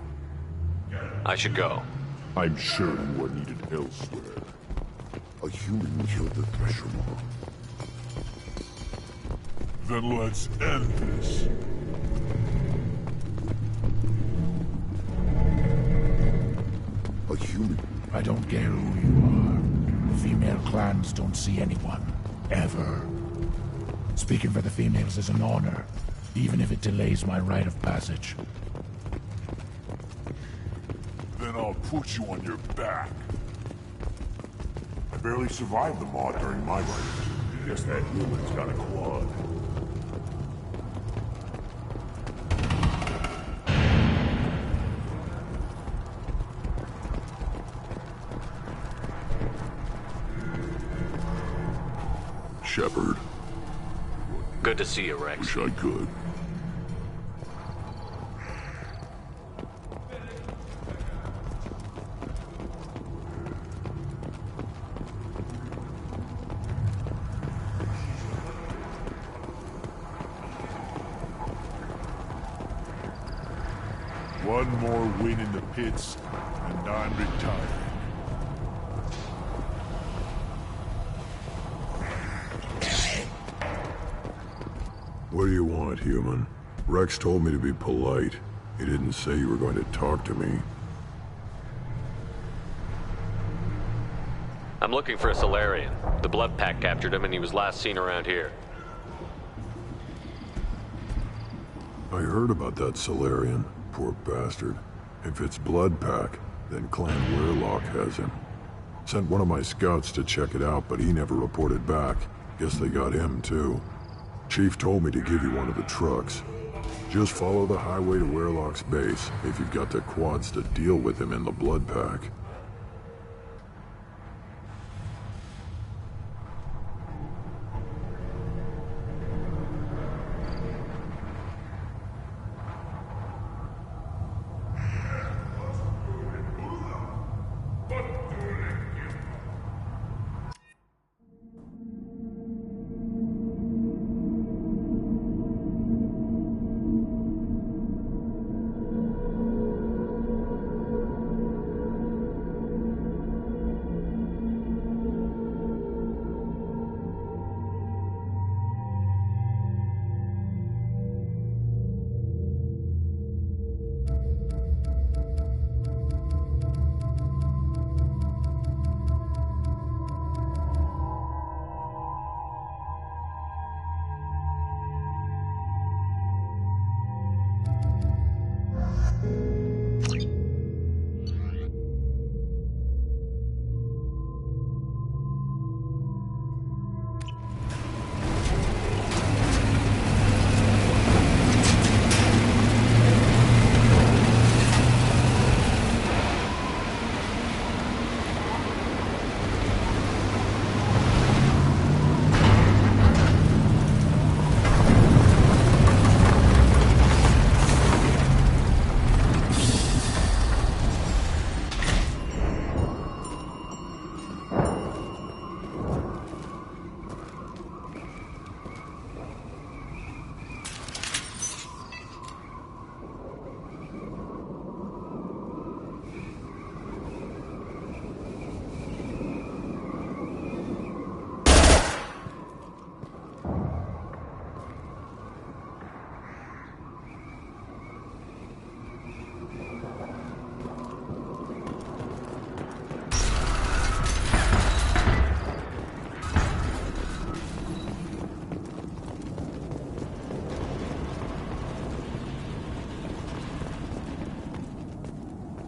[SPEAKER 3] I should go.
[SPEAKER 5] I'm sure you are needed elsewhere. A human killed the Thresher Maw. Then let's end this. A human?
[SPEAKER 11] I don't care who you are. The female clans don't see anyone. Ever. Speaking for the females is an honor, even if it delays my rite of passage.
[SPEAKER 5] Then I'll put you on your back. I barely survived the Maw during my rite. Guess that human's got a quad. Shepard.
[SPEAKER 3] Good to see you, Rex.
[SPEAKER 5] Wish I could. One more win in the pits, and I'm retired. What do you want, human? Rex told me to be polite. He didn't say you were going to talk to me.
[SPEAKER 3] I'm looking for a Solarian. The Blood Pack captured him and he was last seen around here.
[SPEAKER 5] I heard about that Solarian. Poor bastard. If it's Blood Pack, then Clan Weirlock has him. Sent one of my scouts to check it out, but he never reported back. Guess they got him, too. Chief told me to give you one of the trucks. Just follow the highway to Weirlock's base if you've got the quads to deal with him in the Blood Pack.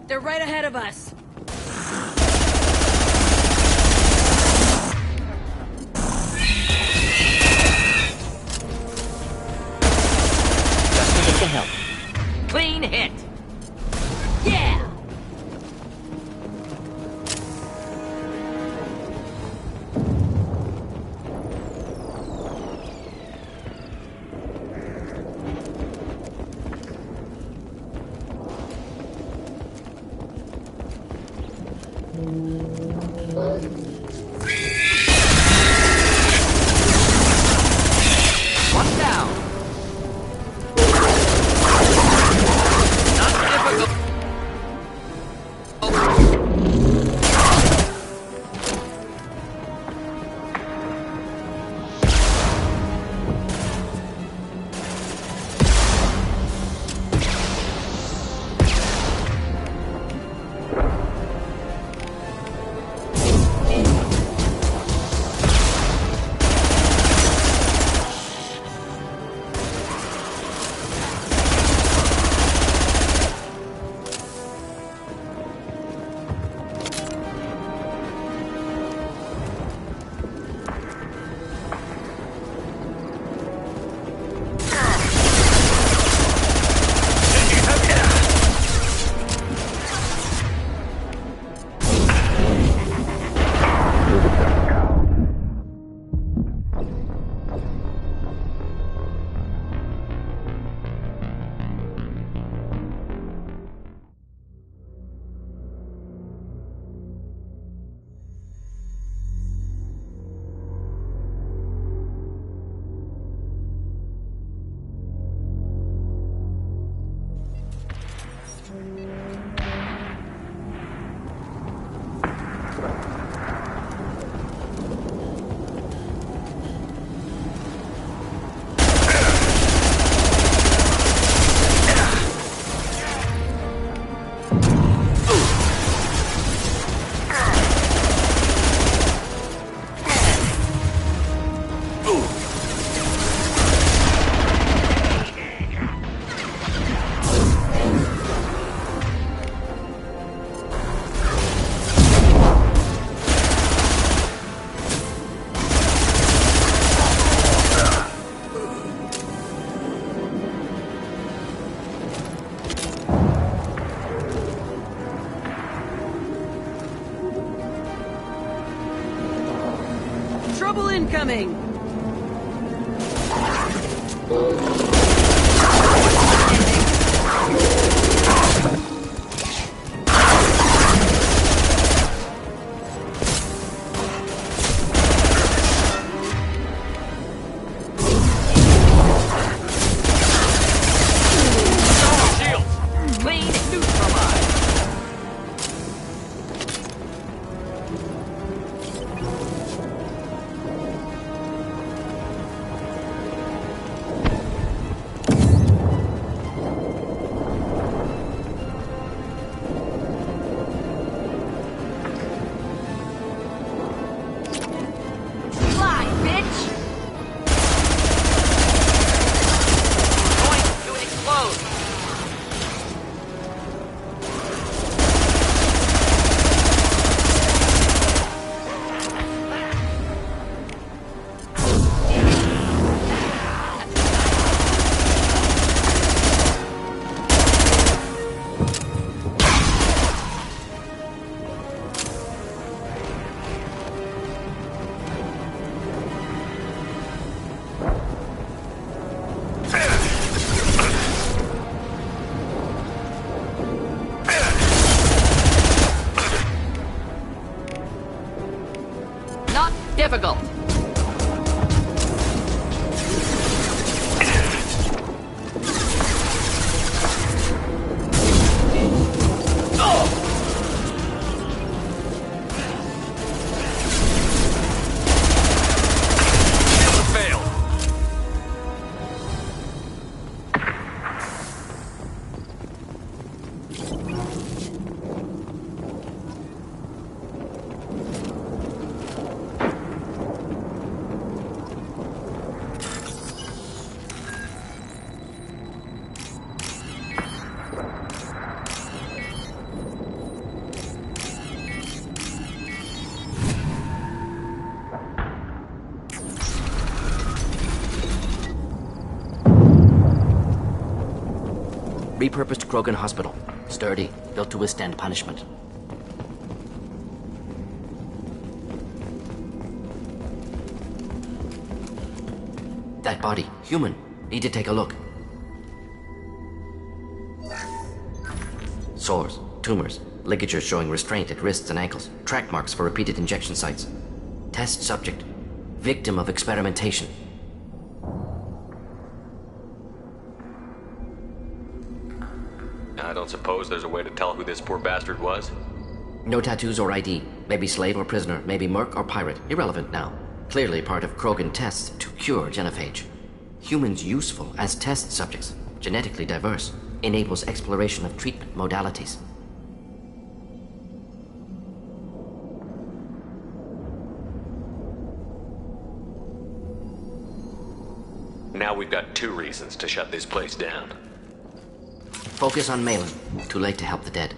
[SPEAKER 12] They're right ahead of us.
[SPEAKER 15] Just a little help. Clean hit. Yeah! One down. Not difficult.
[SPEAKER 12] Trouble incoming!
[SPEAKER 16] Difficult. Repurposed Krogan Hospital. Sturdy, built to withstand punishment. That body, human. Need to take a look. Sores, tumors, ligatures showing restraint at wrists and ankles, track marks for repeated injection sites. Test subject, victim of experimentation.
[SPEAKER 3] I don't suppose there's a way to tell who this poor bastard was?
[SPEAKER 16] No tattoos or ID. Maybe slave or prisoner, maybe merc or pirate. Irrelevant now. Clearly part of Krogan tests to cure genophage. Humans useful as test subjects, genetically diverse, enables exploration of treatment modalities.
[SPEAKER 3] Now we've got 2 reasons to shut this place down.
[SPEAKER 16] Focus on Malin. Too late to help the dead.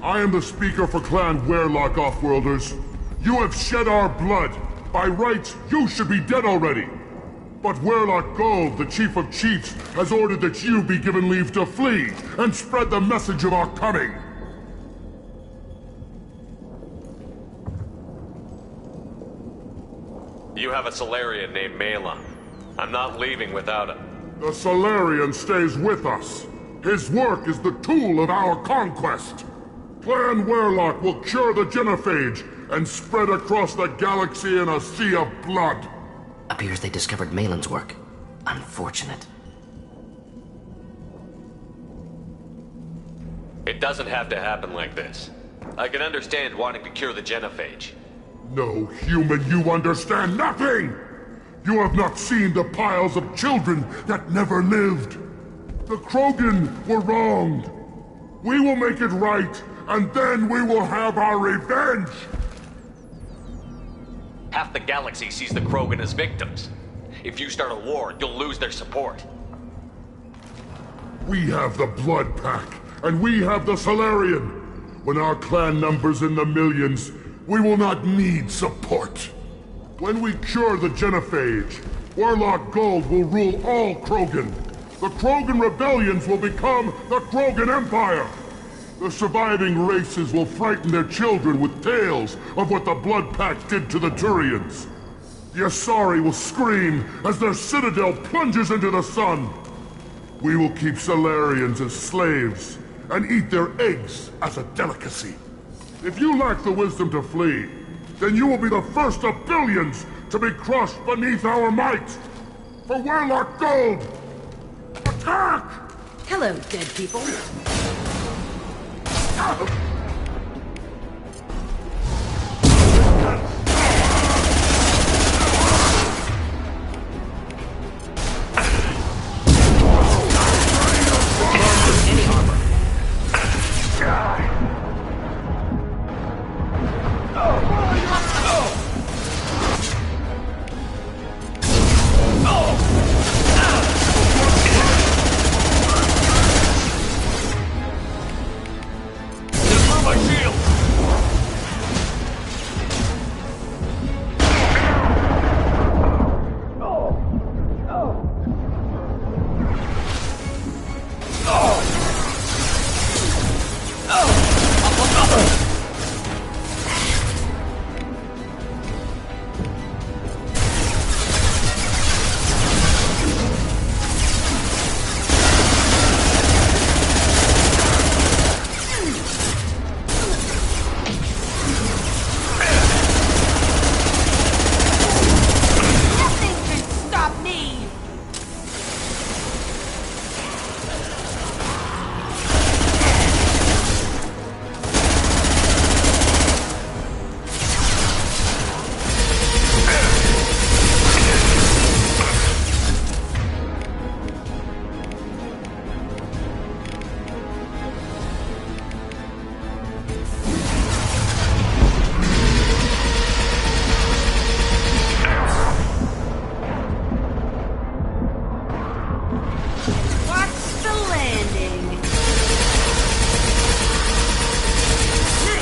[SPEAKER 2] I am the speaker for Clan Werlock, Offworlders. You have shed our blood. By rights, you should be dead already. But Werlock Gold, the Chief of Chiefs, has ordered that you be given leave to flee and spread the message of our coming.
[SPEAKER 3] You have a Solarian named Malon. I'm not leaving without him.
[SPEAKER 2] The Solarian stays with us. His work is the tool of our conquest. Clan Werlock will cure the genophage and spread across the galaxy in a sea of blood.
[SPEAKER 16] Appears they discovered Malon's work. Unfortunate.
[SPEAKER 3] It doesn't have to happen like this. I can understand wanting to cure the genophage.
[SPEAKER 2] No, human, you understand nothing! You have not seen the piles of children that never lived. The Krogan were wronged. We will make it right, and then we will have our revenge!
[SPEAKER 3] Half the galaxy sees the Krogan as victims. If you start a war, you'll lose their support.
[SPEAKER 2] We have the Blood Pack, and we have the Solarian. When our clan numbers in the millions, we will not need support. When we cure the genophage, Werlock Gold will rule all Krogan. The Krogan rebellions will become the Krogan Empire. The surviving races will frighten their children with tales of what the Blood Pact did to the Turians. The Asari will scream as their citadel plunges into the sun. We will keep Solarians as slaves and eat their eggs as a delicacy. If you lack the wisdom to flee, then you will be the first of billions to be crushed beneath our might. For Werlock Gold, attack!
[SPEAKER 12] Hello, dead people.
[SPEAKER 3] Any armor.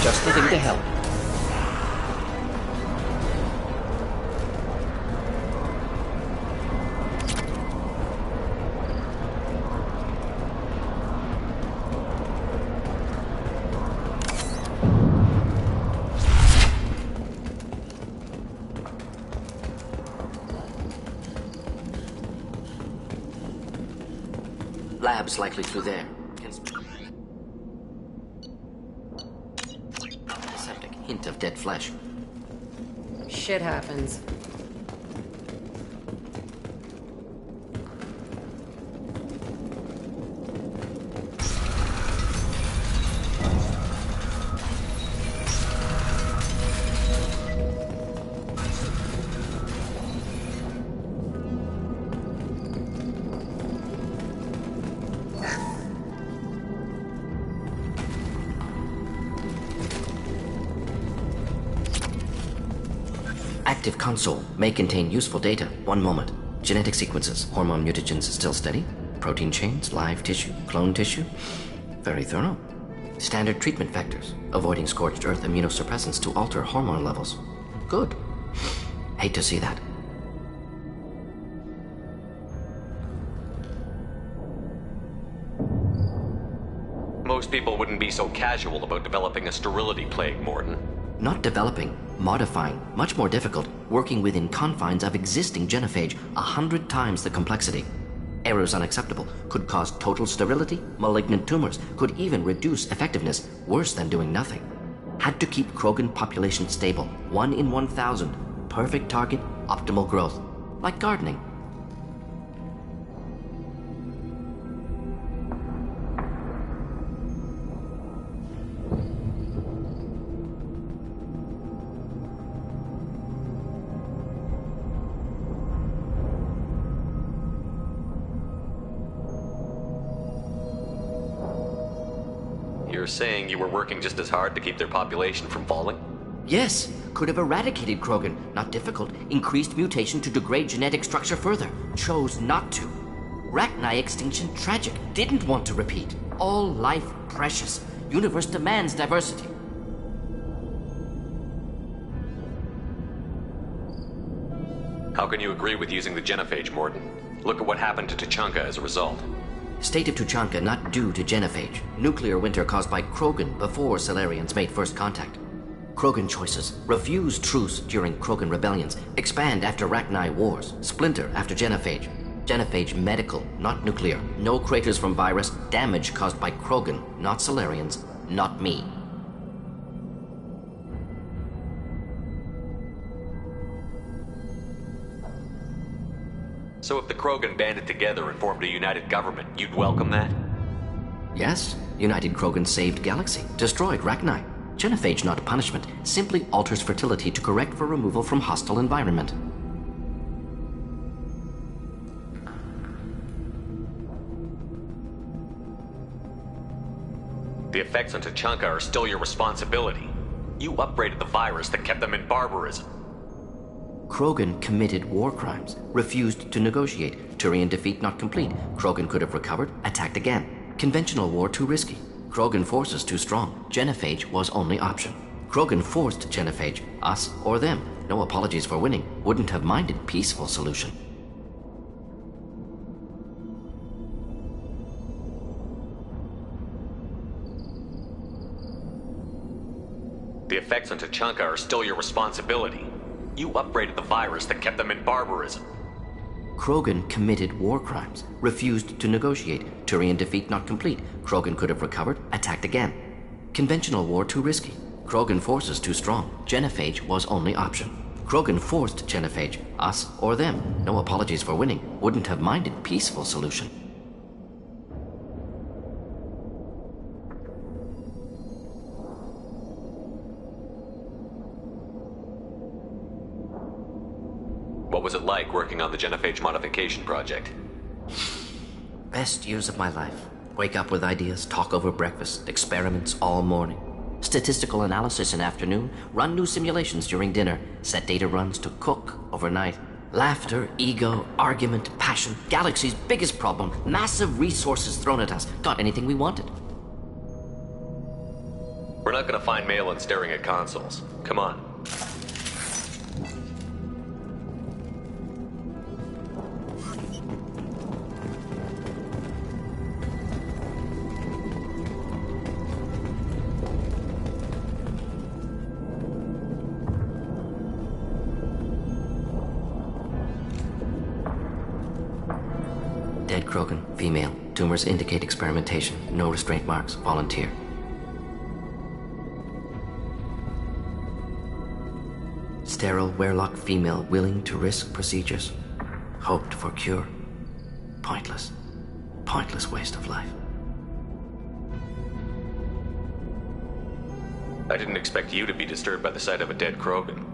[SPEAKER 16] Just the thing to help. Lab's likely through there. Septic. Hint of dead flesh.
[SPEAKER 12] Shit happens.
[SPEAKER 16] Active console may contain useful data. One moment. Genetic sequences. Hormone mutagens still steady. Protein chains, live tissue, clone tissue. Very thorough.
[SPEAKER 18] Standard treatment vectors, avoiding scorched earth immunosuppressants to alter hormone levels. Good. Hate to see that.
[SPEAKER 3] Most people wouldn't be so casual about developing a sterility plague, Morden.
[SPEAKER 18] Not developing, modifying, much more difficult, working within confines of existing genophage, 100 times the complexity. Errors unacceptable, could cause total sterility, malignant tumors, could even reduce effectiveness, worse than doing nothing. Had to keep Krogan population stable, 1 in 1,000. Perfect target, optimal growth. Like gardening.
[SPEAKER 3] You're saying you were working just as hard to keep their population from falling?
[SPEAKER 18] Yes, could have eradicated Krogan. Not difficult. Increased mutation to degrade genetic structure further. Chose not to. Rachni extinction tragic. Didn't want to repeat. All life precious. Universe demands diversity.
[SPEAKER 3] How can you agree with using the genophage, Morden? Look at what happened to Tuchanka as a result.
[SPEAKER 18] State of Tuchanka not due to genophage. Nuclear winter caused by Krogan before Salarians made first contact. Krogan choices. Refuse truce during Krogan rebellions. Expand after Rachni wars. Splinter after genophage. Genophage medical, not nuclear. No craters from virus. Damage caused by Krogan, not Salarians, not me.
[SPEAKER 3] So if the Krogan banded together and formed a united government, you'd welcome that?
[SPEAKER 18] Yes, United Krogan saved Galaxy, destroyed Rachni. Genophage not punishment, simply alters fertility to correct for removal from hostile environment.
[SPEAKER 3] The effects on Tuchanka are still your responsibility. You upgraded the virus that kept them in barbarism.
[SPEAKER 18] Krogan committed war crimes, refused to negotiate. Turian defeat not complete. Krogan could have recovered, attacked again. Conventional war too risky. Krogan forces too strong. Genophage was only option. Krogan forced genophage, us or them. No apologies for winning. Wouldn't have minded peaceful solution.
[SPEAKER 3] The effects on Tuchanka are still your responsibility. You upgraded the virus that kept them in barbarism.
[SPEAKER 18] Krogan committed war crimes, refused to negotiate. Turian defeat not complete. Krogan could have recovered, attacked again. Conventional war too risky. Krogan forces too strong. Genophage was only option. Krogan forced genophage, us or them. No apologies for winning. Wouldn't have minded peaceful solution.
[SPEAKER 3] What was it like working on the genophage modification project?
[SPEAKER 18] Best years of my life. Wake up with ideas, talk over breakfast, experiments all morning. Statistical analysis in afternoon, run new simulations during dinner, set data runs to cook overnight. Laughter, ego, argument, passion. Galaxy's biggest problem. Massive resources thrown at us. Got anything we wanted.
[SPEAKER 3] We're not gonna find Malin staring at consoles. Come on.
[SPEAKER 18] Dead Krogan, female. Tumors indicate experimentation. No restraint marks. Volunteer. Sterile, werelock female willing to risk procedures. Hoped for cure. Pointless. Pointless waste of life.
[SPEAKER 3] I didn't expect you to be disturbed by the sight of a dead Krogan.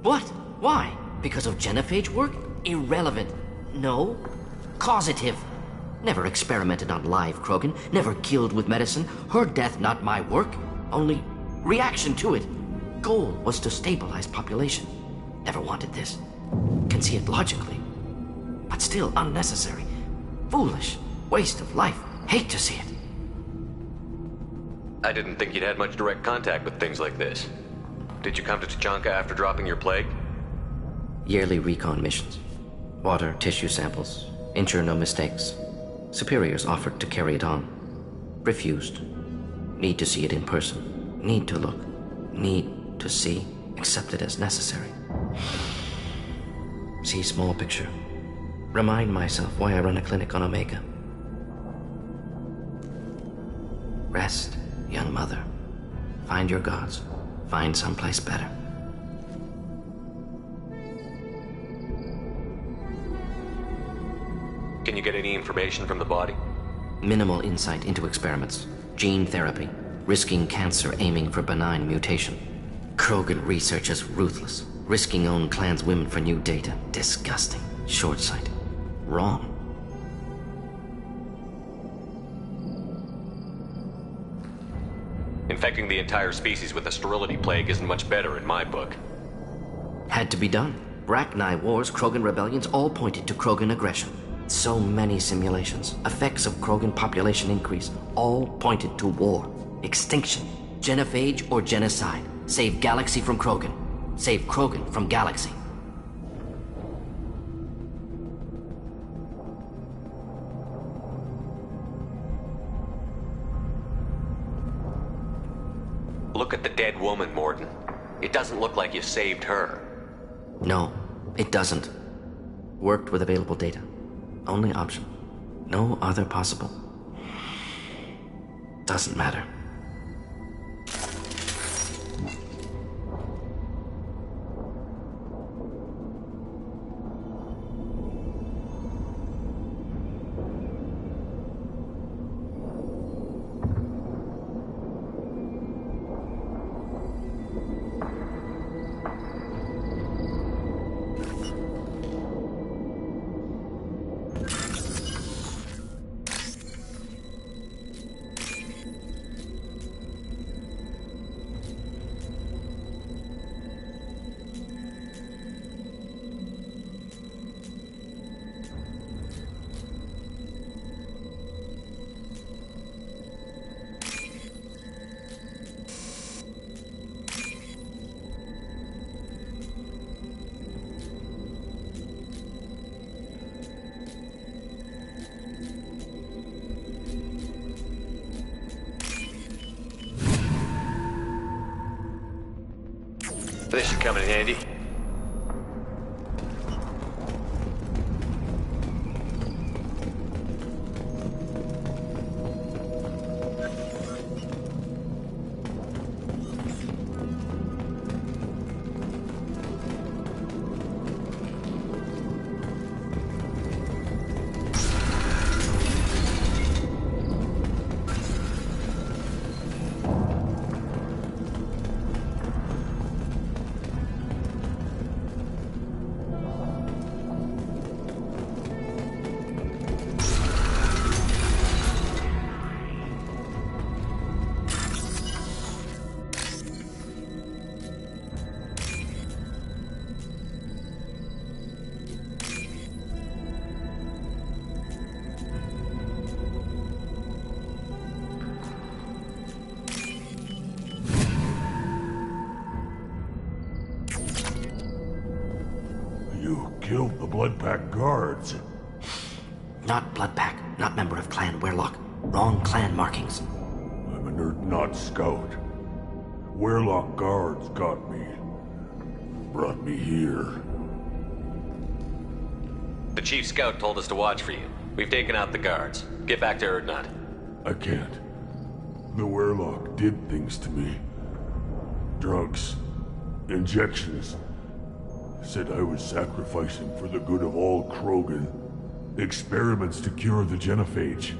[SPEAKER 18] What? Why? Because of genophage work? Irrelevant. No. Causative. Never experimented on live Krogan. Never killed with medicine. Her death not my work. Only reaction to it. Goal was to stabilize population. Never wanted this. Can see it logically. But still unnecessary. Foolish. Waste of life. Hate to see it.
[SPEAKER 3] I didn't think you'd had much direct contact with things like this. Did you come to Tachanka after dropping your plague?
[SPEAKER 18] Yearly recon missions. Water, tissue samples. Ensure no mistakes. Superiors offered to carry it on. Refused. Need to see it in person. Need to look. Need to see. Accepted as necessary. See small picture. Remind myself why I run a clinic on Omega. Rest, young mother. Find your gods. Find someplace better.
[SPEAKER 3] Can you get any information from the body?
[SPEAKER 18] Minimal insight into experiments. Gene therapy. Risking cancer, aiming for benign mutation. Krogan research is ruthless. Risking own clan's women for new data. Disgusting. Short-sighted. Wrong.
[SPEAKER 3] Infecting the entire species with the sterility plague isn't much better in my book.
[SPEAKER 18] Had to be done. Rachni wars, Krogan rebellions, all pointed to Krogan aggression. So many simulations, effects of Krogan population increase, all pointed to war, extinction, genophage or genocide. Save Galaxy from Krogan. Save Krogan from Galaxy.
[SPEAKER 3] Look at the dead woman, Morden. It doesn't look like you saved her.
[SPEAKER 18] No, it doesn't. Worked with available data. Only option. No other possible. Doesn't matter.
[SPEAKER 3] This should come in handy.
[SPEAKER 5] Killed the Bloodpack guards.
[SPEAKER 18] Not Bloodpack, not member of Clan Werlock. Wrong clan markings.
[SPEAKER 5] I'm a Urdnot scout. Werlock guards got me. Brought me here.
[SPEAKER 3] The chief scout told us to watch for you. We've taken out the guards. Get back to Urdnot.
[SPEAKER 5] I can't. The Werlock did things to me. Drugs. Injections. Said I was sacrificing for the good of all Krogan. Experiments to cure the genophage.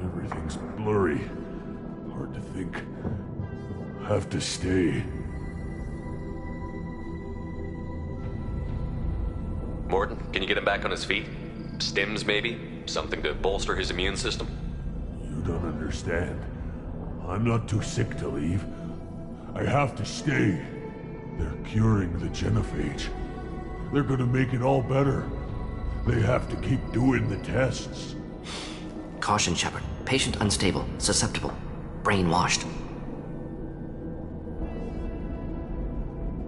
[SPEAKER 5] Everything's blurry. Hard to think. Have to stay.
[SPEAKER 3] Morden, can you get him back on his feet? Stims, maybe? Something to bolster his immune system?
[SPEAKER 5] You don't understand. I'm not too sick to leave. I have to stay. They're curing the genophage. They're gonna make it all better. They have to keep doing the tests.
[SPEAKER 18] Caution, Shepard. Patient unstable, susceptible. Brainwashed.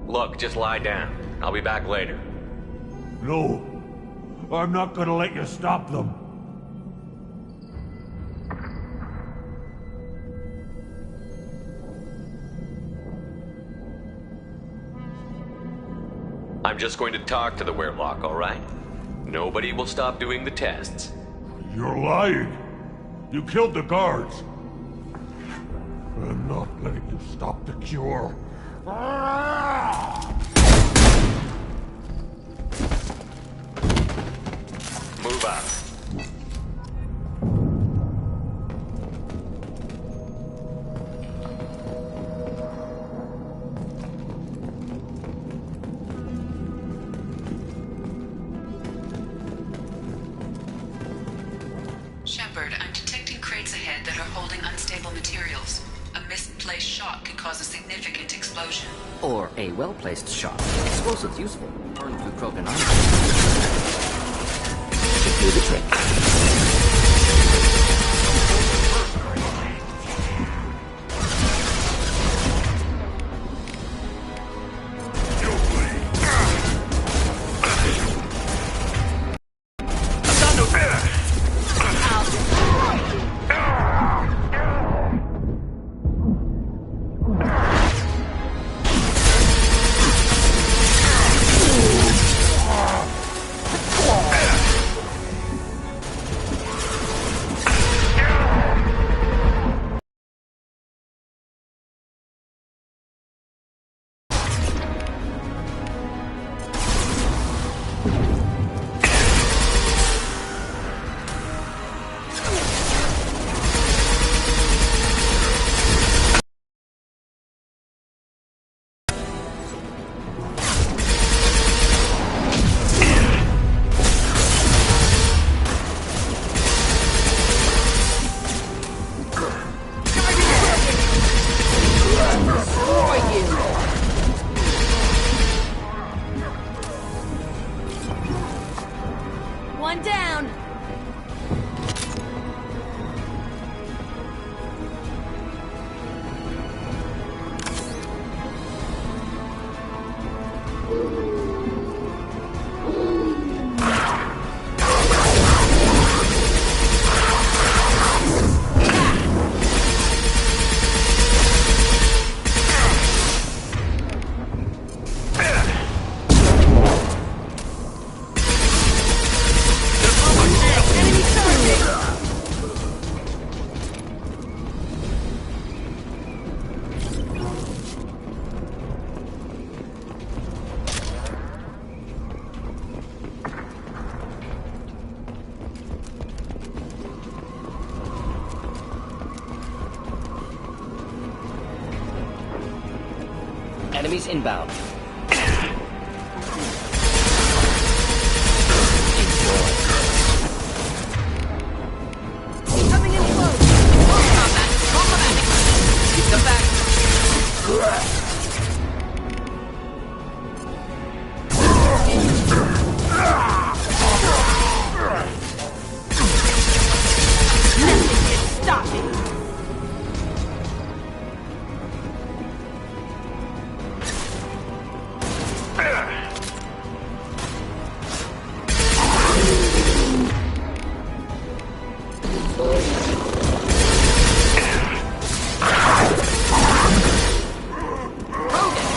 [SPEAKER 3] Look, just lie down. I'll be back later.
[SPEAKER 11] No. I'm not gonna let you stop them.
[SPEAKER 3] I'm just going to talk to the Werelock, all right? Nobody will stop doing the tests.
[SPEAKER 11] You're lying. You killed the guards. I'm not letting you stop the cure.
[SPEAKER 3] Move out.
[SPEAKER 8] Shepard, I'm detecting crates ahead that are holding unstable materials. A misplaced shot could cause a significant explosion.
[SPEAKER 18] Or a well-placed shot. Explosives useful. Burn through Krogan armor. Should do the trick.
[SPEAKER 10] One down.
[SPEAKER 18] Enemies inbound.
[SPEAKER 10] Coming in close.
[SPEAKER 18] Keep them back.
[SPEAKER 10] Nothing can stop me.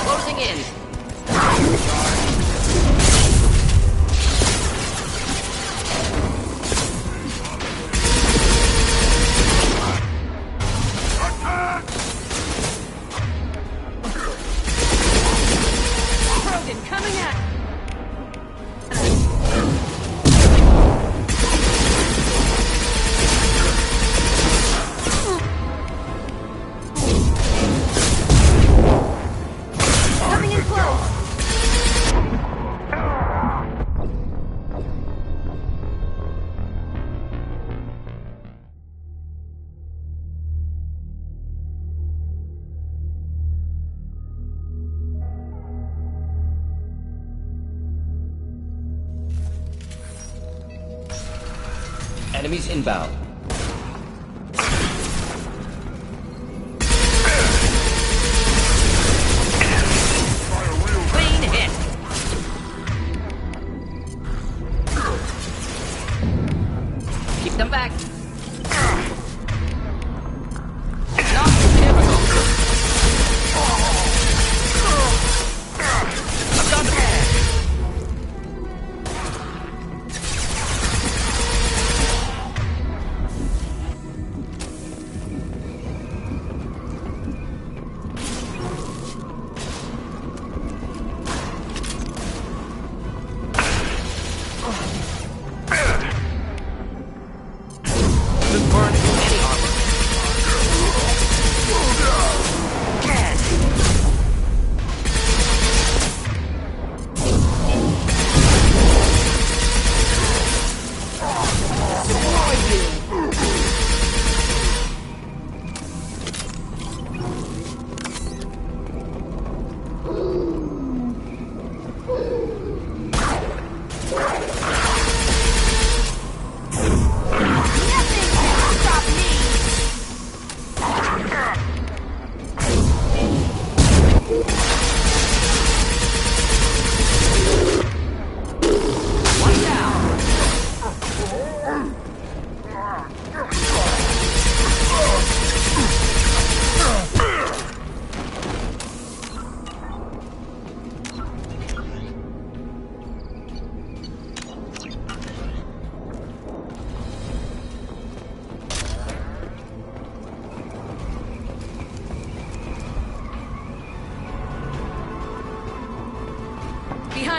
[SPEAKER 18] Closing in.
[SPEAKER 10] Krogan coming at. Coming in close.
[SPEAKER 18] Enemies inbound.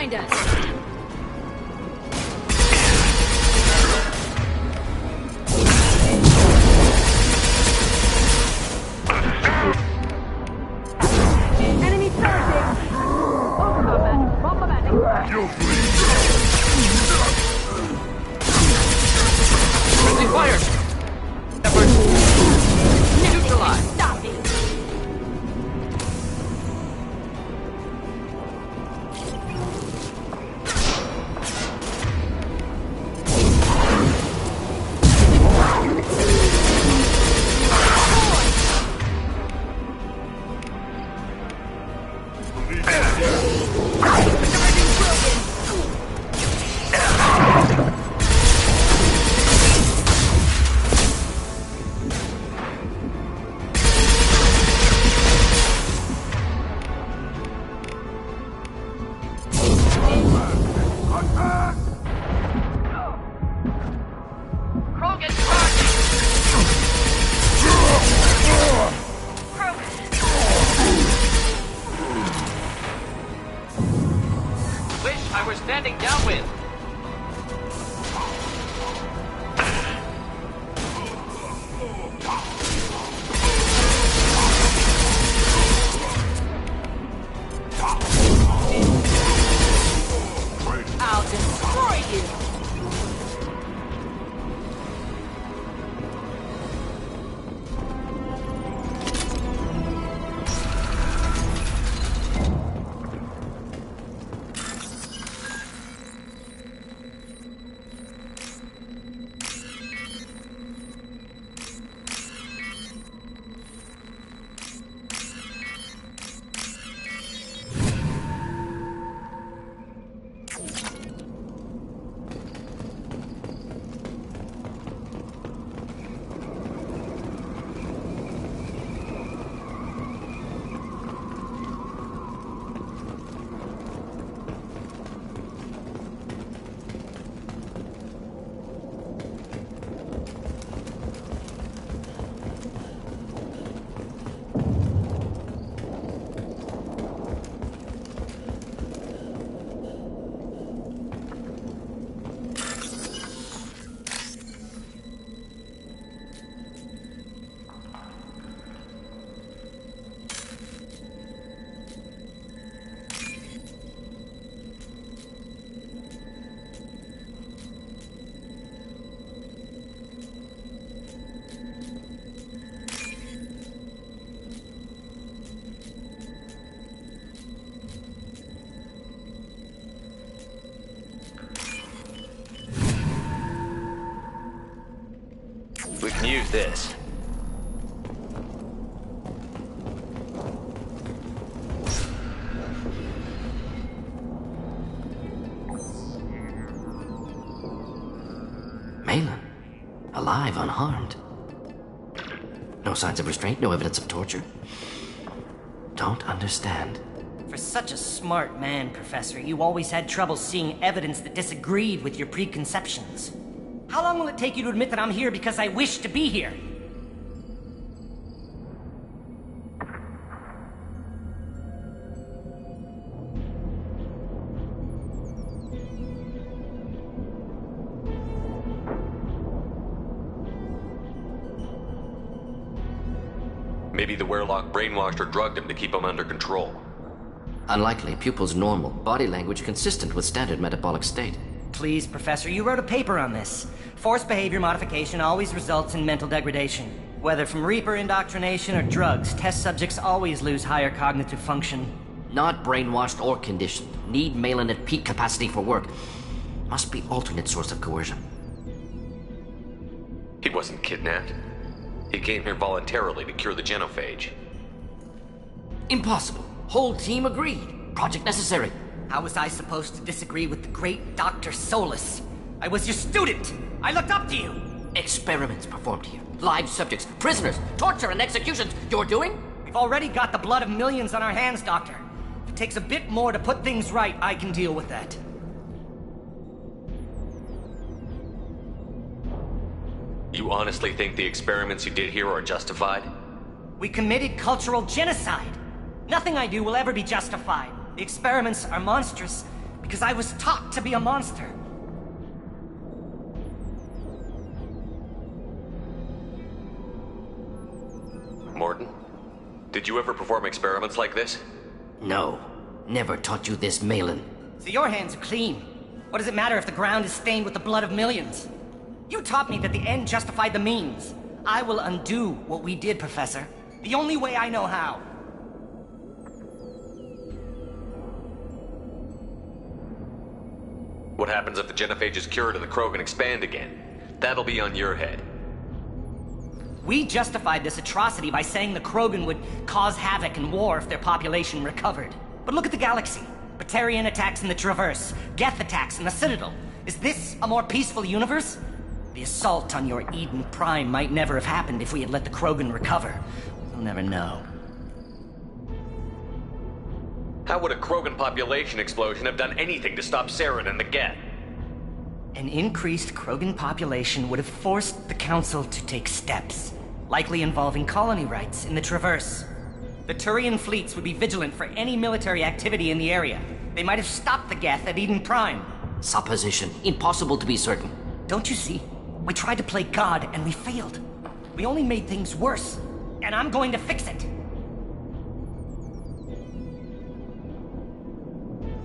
[SPEAKER 12] find us.
[SPEAKER 13] Enemy charging! Overcombat! Combating!
[SPEAKER 1] You'll bleed.
[SPEAKER 15] Friendly fire! Neutralized!
[SPEAKER 13] Stop me!
[SPEAKER 15] I was standing downwind.
[SPEAKER 13] I'll destroy you!
[SPEAKER 3] We can use this.
[SPEAKER 18] Malin, alive, unharmed. No signs of restraint, no evidence of torture. Don't understand.
[SPEAKER 19] For such a smart man, Professor, you always had trouble seeing evidence that disagreed with your preconceptions. How long will it take you to admit that I'm here because I wish to be here?
[SPEAKER 3] Maybe the Werelock brainwashed or drugged him to keep him under control.
[SPEAKER 18] Unlikely. Pupil's normal. Body language consistent with standard metabolic state.
[SPEAKER 19] Please, Professor, you wrote a paper on this. Forced behavior modification always results in mental degradation. Whether from Reaper indoctrination or drugs, test subjects always lose higher cognitive function.
[SPEAKER 18] Not brainwashed or conditioned. Need Malin at peak capacity for work. Must be alternate source of coercion.
[SPEAKER 3] He wasn't kidnapped. He came here voluntarily to cure the genophage.
[SPEAKER 18] Impossible. Whole team agreed. Project necessary.
[SPEAKER 19] How was I supposed to disagree with the great Dr. Solus? I was your student! I looked up to you!
[SPEAKER 18] Experiments performed here. Live subjects, prisoners, torture and executions. You're doing?
[SPEAKER 19] We've already got the blood of millions on our hands, Doctor. If it takes a bit more to put things right, I can deal with that.
[SPEAKER 3] You honestly think the experiments you did here are justified?
[SPEAKER 19] We committed cultural genocide. Nothing I do will ever be justified. The experiments are monstrous because I was taught to be a monster.
[SPEAKER 3] Morton, did you ever perform experiments like this?
[SPEAKER 18] No. Never taught you this, Malin.
[SPEAKER 19] So your hands are clean. What does it matter if the ground is stained with the blood of millions? You taught me that the end justified the means. I will undo what we did, Professor. The only way I know how.
[SPEAKER 3] What happens if the genophage is cured and the Krogan expand again? That'll be on your head.
[SPEAKER 19] We justified this atrocity by saying the Krogan would cause havoc and war if their population recovered. But look at the galaxy. Batarian attacks in the Traverse, Geth attacks in the Citadel. Is this a more peaceful universe? The assault on your Eden Prime might never have happened if we had let the Krogan recover. We'll never know.
[SPEAKER 3] How would a Krogan population explosion have done anything to stop Saren and the Geth?
[SPEAKER 19] An increased Krogan population would have forced the Council to take steps, likely involving colony rights in the Traverse. The Turian fleets would be vigilant for any military activity in the area. They might have stopped the Geth at Eden Prime.
[SPEAKER 18] Supposition. Impossible to be certain.
[SPEAKER 19] Don't you see? We tried to play God and we failed. We only made things worse. And I'm going to fix it.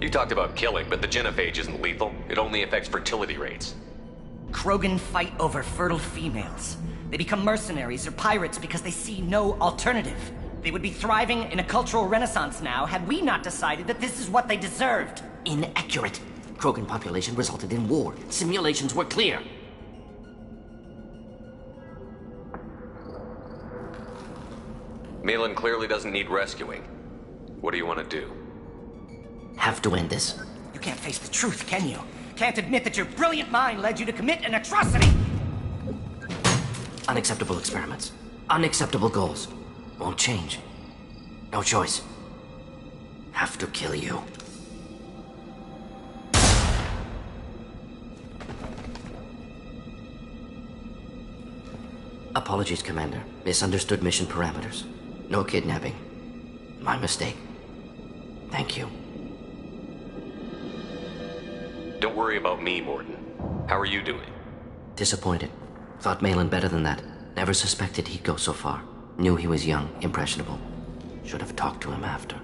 [SPEAKER 3] You talked about killing, but the genophage isn't lethal. It only affects fertility rates.
[SPEAKER 19] Krogan fight over fertile females. They become mercenaries or pirates because they see no alternative. They would be thriving in a cultural renaissance now had we not decided that this is what they deserved.
[SPEAKER 18] Inaccurate. Krogan population resulted in war. Simulations were clear.
[SPEAKER 3] Malin clearly doesn't need rescuing. What do you want to do?
[SPEAKER 18] Have to end this.
[SPEAKER 19] You can't face the truth, can you? Can't admit that your brilliant mind led you to commit an atrocity!
[SPEAKER 18] Unacceptable experiments. Unacceptable goals. Won't change. No choice. Have to kill you. Apologies, Commander. Misunderstood mission parameters. No kidnapping. My mistake. Thank you.
[SPEAKER 3] Don't worry about me, Morton. How are you doing?
[SPEAKER 18] Disappointed. Thought Malin better than that. Never suspected he'd go so far. Knew he was young, impressionable. Should have talked to him after.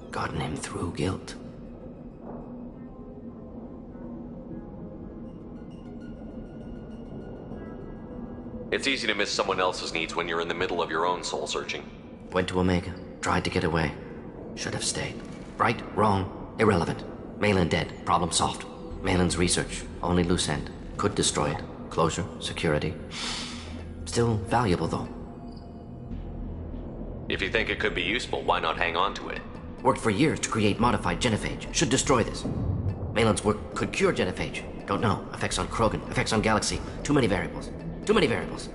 [SPEAKER 18] Gotten him through guilt.
[SPEAKER 3] It's easy to miss someone else's needs when you're in the middle of your own soul searching.
[SPEAKER 18] Went to Omega. Tried to get away. Should have stayed. Right, wrong, irrelevant. Malin dead. Problem solved. Malin's research. Only loose end. Could destroy it. Closure, security. Still valuable, though.
[SPEAKER 3] If you think it could be useful, why not hang on to it?
[SPEAKER 18] Worked for years to create modified genophage. Should destroy this. Malin's work could cure genophage. Don't know. Effects on Krogan. Effects on Galaxy. Too many variables. Too many variables.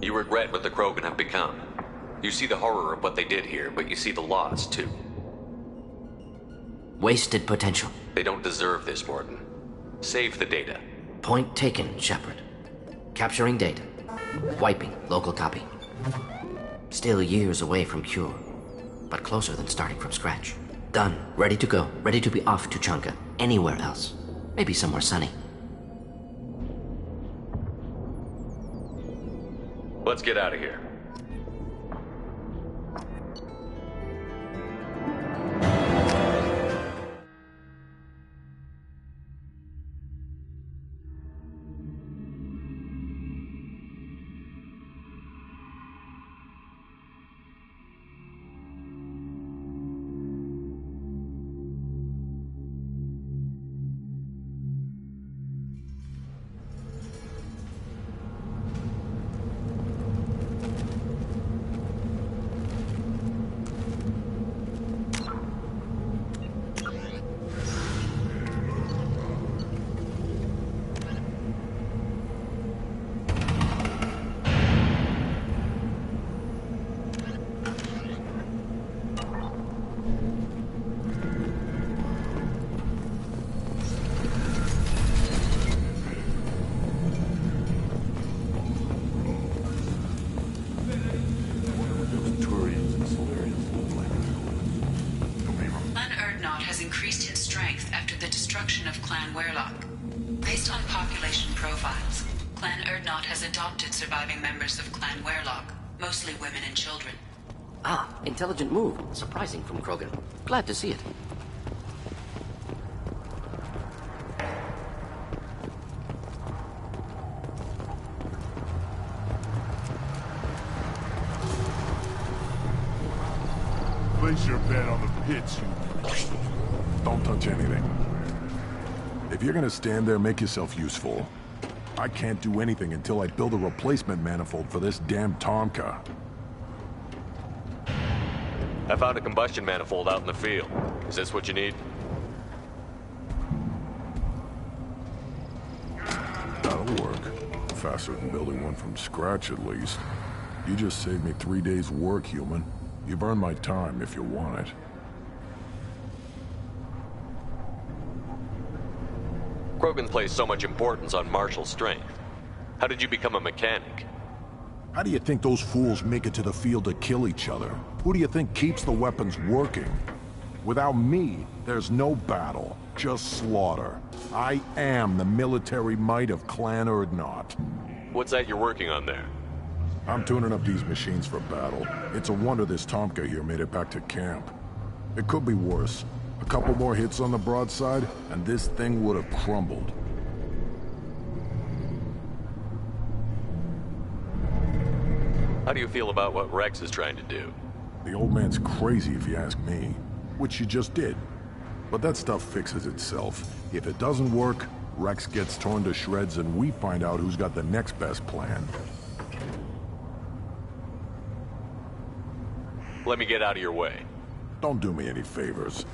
[SPEAKER 3] You regret what the Krogan have become. You see the horror of what they did here, but you see the loss, too.
[SPEAKER 18] Wasted potential.
[SPEAKER 3] They don't deserve this, Morton. Save the data.
[SPEAKER 18] Point taken, Shepard. Capturing data. Wiping local copy. Still years away from cure, but closer than starting from scratch. Done. Ready to go. Ready to be off to Chunka. Anywhere else. Maybe somewhere sunny.
[SPEAKER 3] Let's get out of here.
[SPEAKER 8] Erdnot has adopted surviving members of Clan Werlock, mostly women and children.
[SPEAKER 18] Ah, intelligent move. Surprising from Krogan. Glad to see it.
[SPEAKER 5] Place your bet on the pits, you...
[SPEAKER 4] Don't touch anything. If you're gonna stand there, make yourself useful. I can't do anything until I build a replacement manifold for this damn Tomka.
[SPEAKER 3] I found a combustion manifold out in the field. Is this what you need?
[SPEAKER 4] That'll work. Faster than building one from scratch, at least. You just saved me 3 days' work, human. You've earned my time if you want it.
[SPEAKER 3] Krogan placed so much importance on martial strength. How did you become a mechanic?
[SPEAKER 4] How do you think those fools make it to the field to kill each other? Who do you think keeps the weapons working? Without me, there's no battle, just slaughter. I am the military might of Clan Erdnot.
[SPEAKER 3] What's that you're working on there?
[SPEAKER 4] I'm tuning up these machines for battle. It's a wonder this Tomka here made it back to camp. It could be worse. A couple more hits on the broadside, and this thing would have crumbled.
[SPEAKER 3] How do you feel about what Rex is trying to do?
[SPEAKER 4] The old man's crazy if you ask me. Which you just did. But that stuff fixes itself. If it doesn't work, Rex gets torn to shreds and we find out who's got the next best plan.
[SPEAKER 3] Let me get out of your way.
[SPEAKER 4] Don't do me any favors.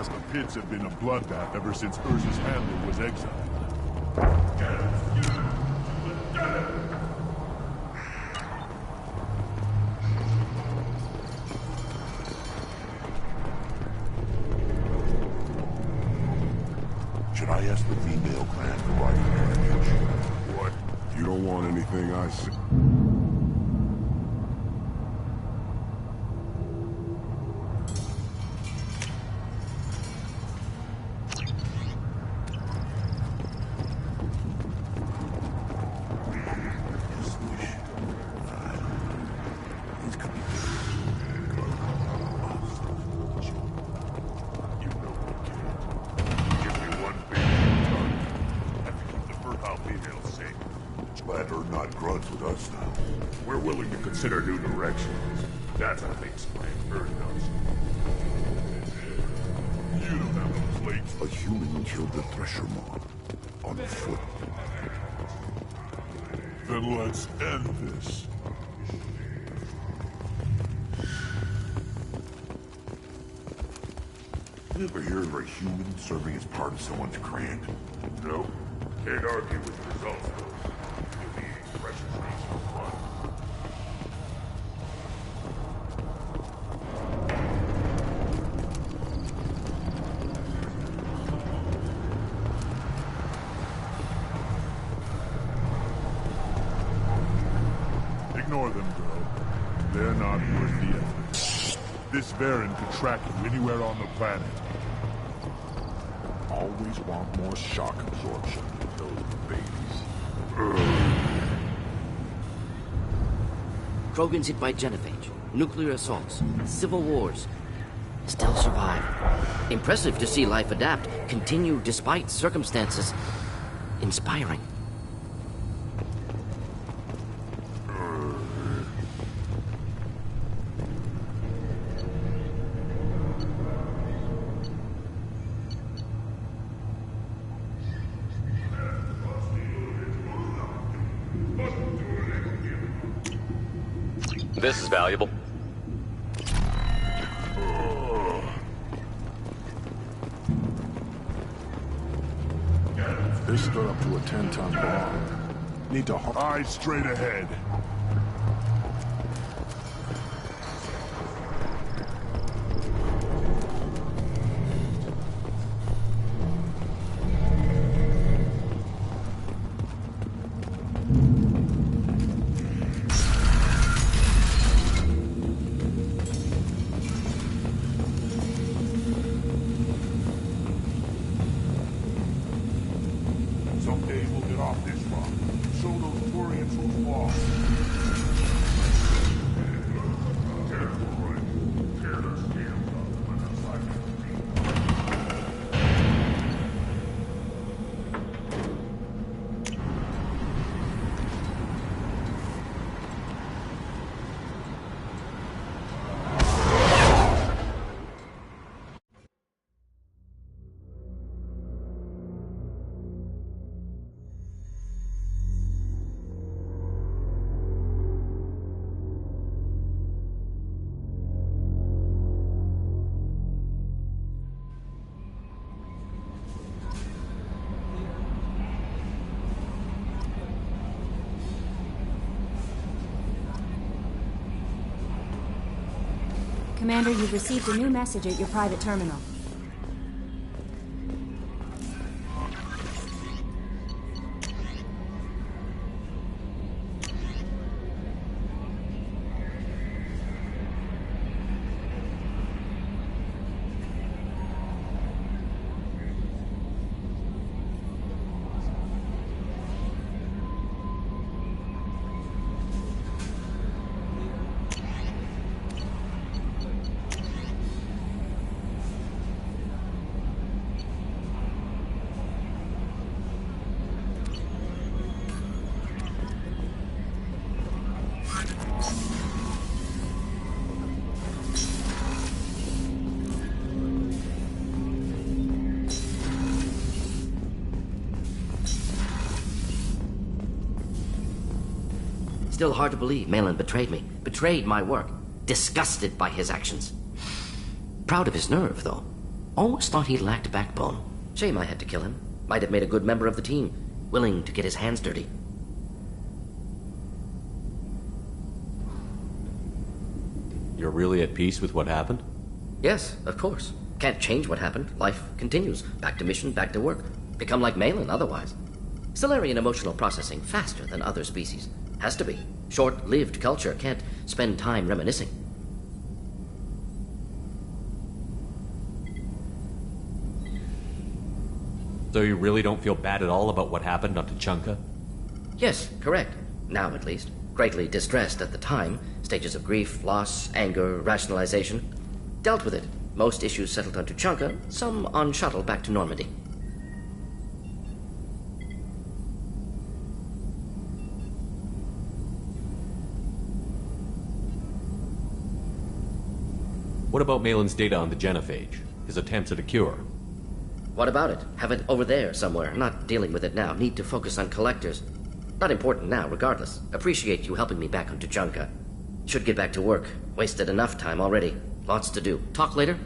[SPEAKER 5] The pits have been a bloodbath ever since Urza's handler was exiled.
[SPEAKER 1] Should I ask the female clan for right heritage?
[SPEAKER 2] What? You don't want anything I say?
[SPEAKER 1] Glad they're not grunts with us now.
[SPEAKER 5] We're willing to consider new directions. That's how things play. Erdnot. You don't have no plates.
[SPEAKER 1] A human killed the Thresher mob. On foot.
[SPEAKER 5] Then let's end this.
[SPEAKER 1] You ever hear of a human serving as part of someone's clan?
[SPEAKER 5] No. Can't argue with the results, though. You'll be a precious piece of fun.
[SPEAKER 1] Ignore them, girl. They're not worth the effort. This Varen could track you anywhere on the planet.
[SPEAKER 4] Always want more shock absorption, those babies.
[SPEAKER 18] Krogan's hit by genophage, nuclear assaults, civil wars. Still survive. Impressive to see life adapt, continue despite circumstances. Inspiring.
[SPEAKER 3] This is valuable.
[SPEAKER 4] This stood up to a 10-ton bomb. Need to...
[SPEAKER 1] Eyes straight ahead.
[SPEAKER 5] Someday we'll get off this rock. Show those Turians who's lost.
[SPEAKER 17] Commander, you've received a new message at your private terminal.
[SPEAKER 18] Still hard to believe Malin betrayed me. Betrayed my work. Disgusted by his actions. Proud of his nerve, though. Almost thought he lacked backbone. Shame I had to kill him. Might have made a good member of the team. Willing to get his hands dirty.
[SPEAKER 3] You're really at peace with what happened?
[SPEAKER 18] Yes, of course. Can't change what happened. Life continues. Back to mission, back to work. Become like Malin otherwise. Solarian emotional processing faster than other species. Has to be. Short-lived culture can't spend time reminiscing.
[SPEAKER 3] So you really don't feel bad at all about what happened on Tuchanka?
[SPEAKER 18] Yes, correct. Now at least. Greatly distressed at the time. Stages of grief, loss, anger, rationalization. Dealt with it. Most issues settled on Tuchanka, some on shuttle back to Normandy.
[SPEAKER 3] What about Malin's data on the genophage? His attempts at a cure?
[SPEAKER 18] What about it? Have it over there somewhere. Not dealing with it now. Need to focus on collectors. Not important now, regardless. Appreciate you helping me back on Tuchanka. Should get back to work. Wasted enough time already. Lots to do. Talk later?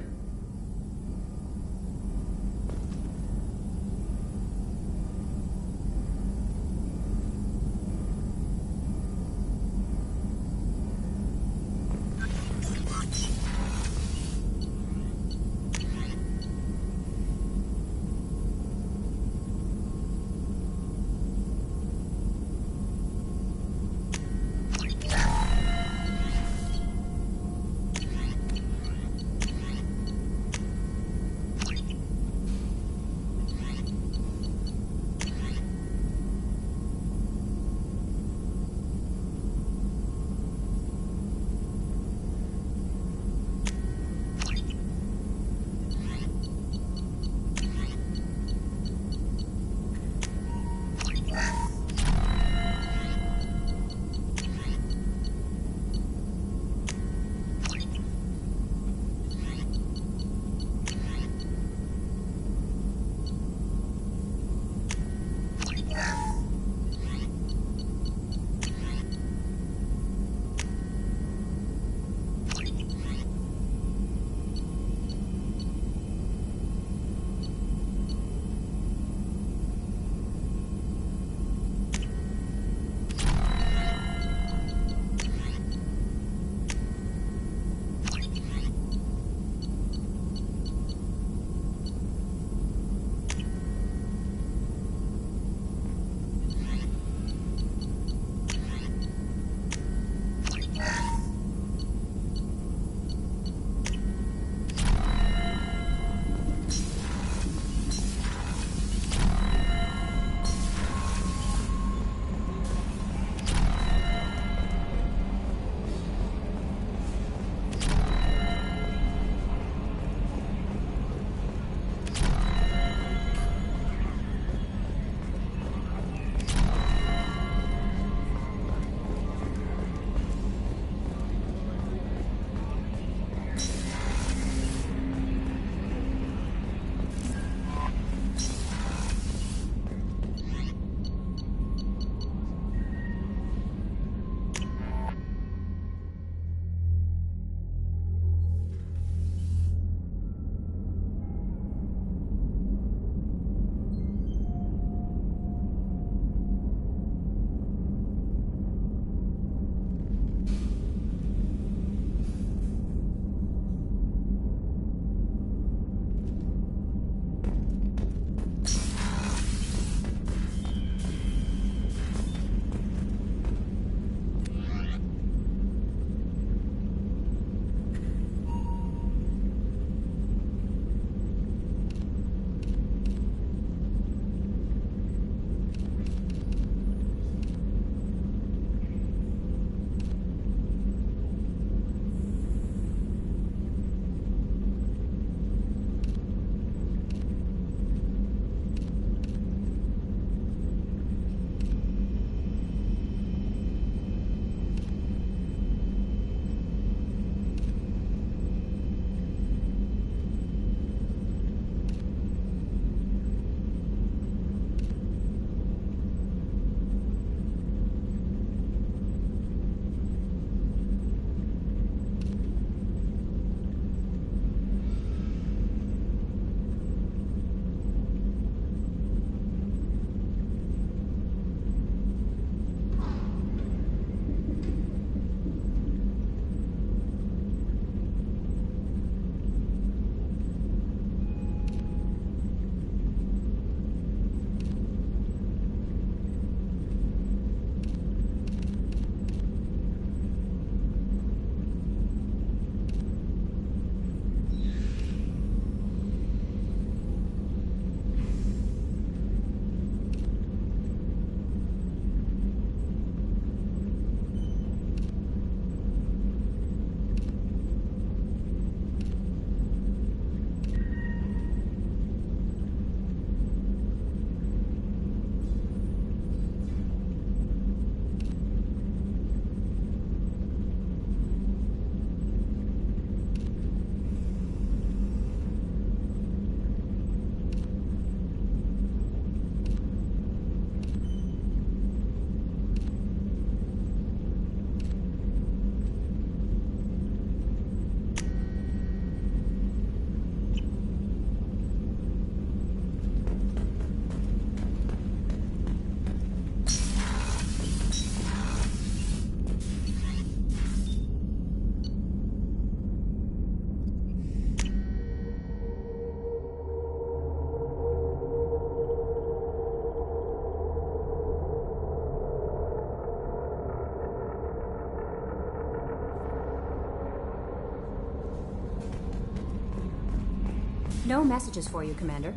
[SPEAKER 17] no messages for you, Commander.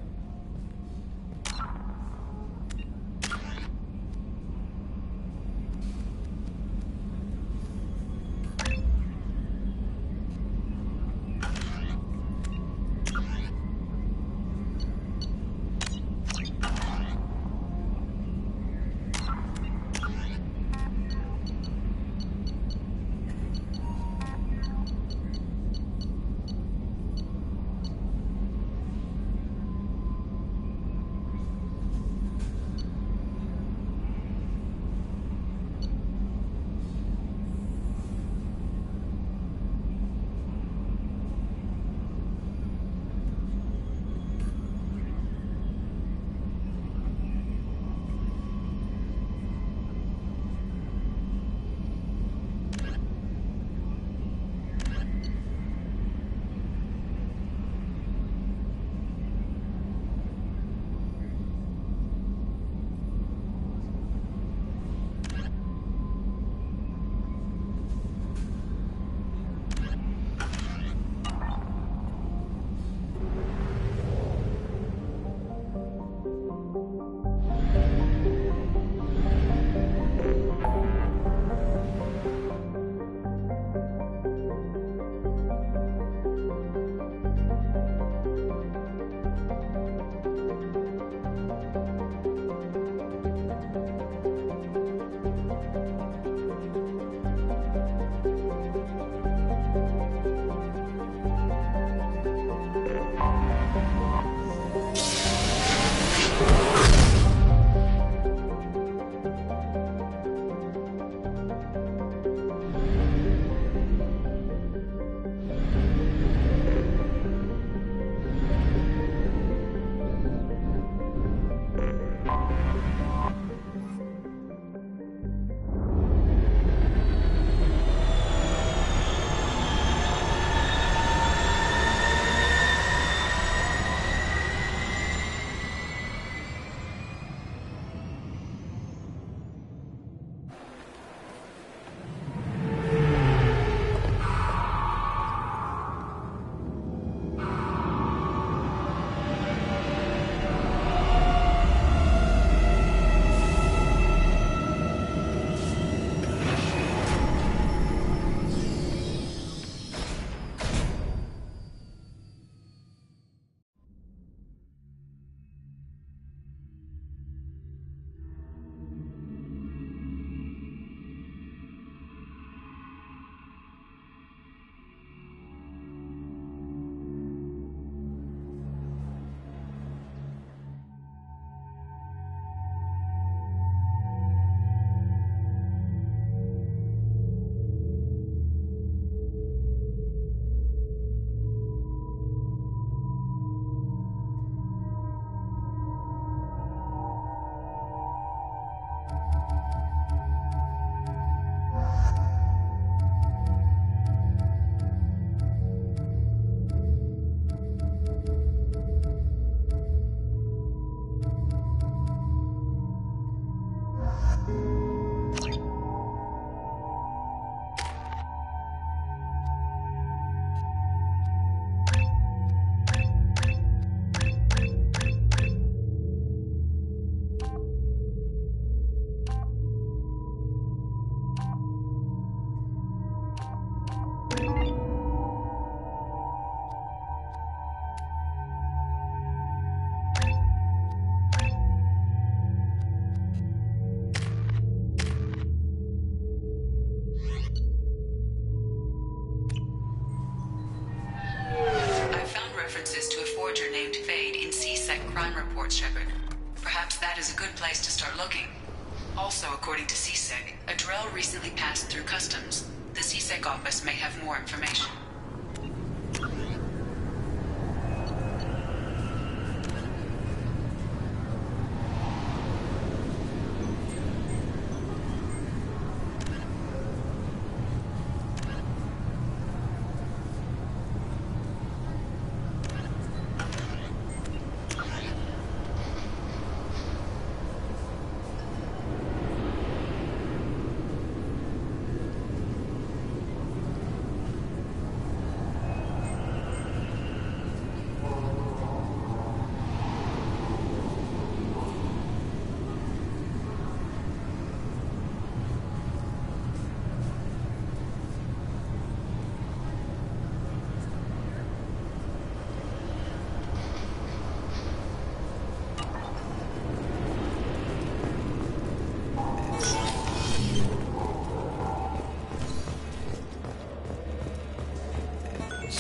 [SPEAKER 8] Also, according to CSEC, a drill recently passed through customs. The CSEC office may have more information.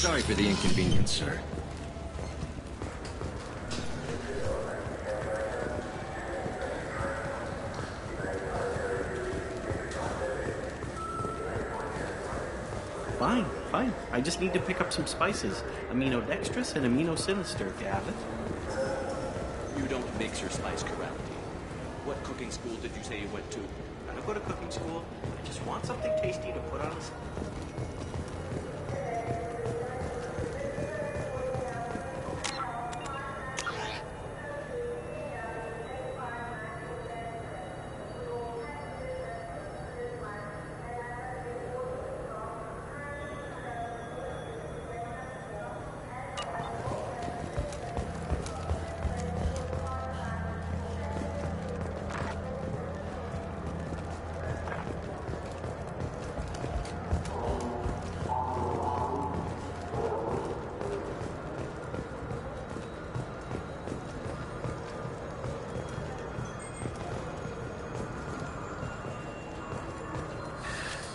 [SPEAKER 20] Sorry for the inconvenience, sir.
[SPEAKER 21] Fine, fine. I just need to pick up some spices. Aminodextrous and aminosinister, if you have it.
[SPEAKER 3] You don't mix your spice correctly. What cooking school did you say you went to?
[SPEAKER 21] I don't go to cooking school. I just want something tasty to put on a...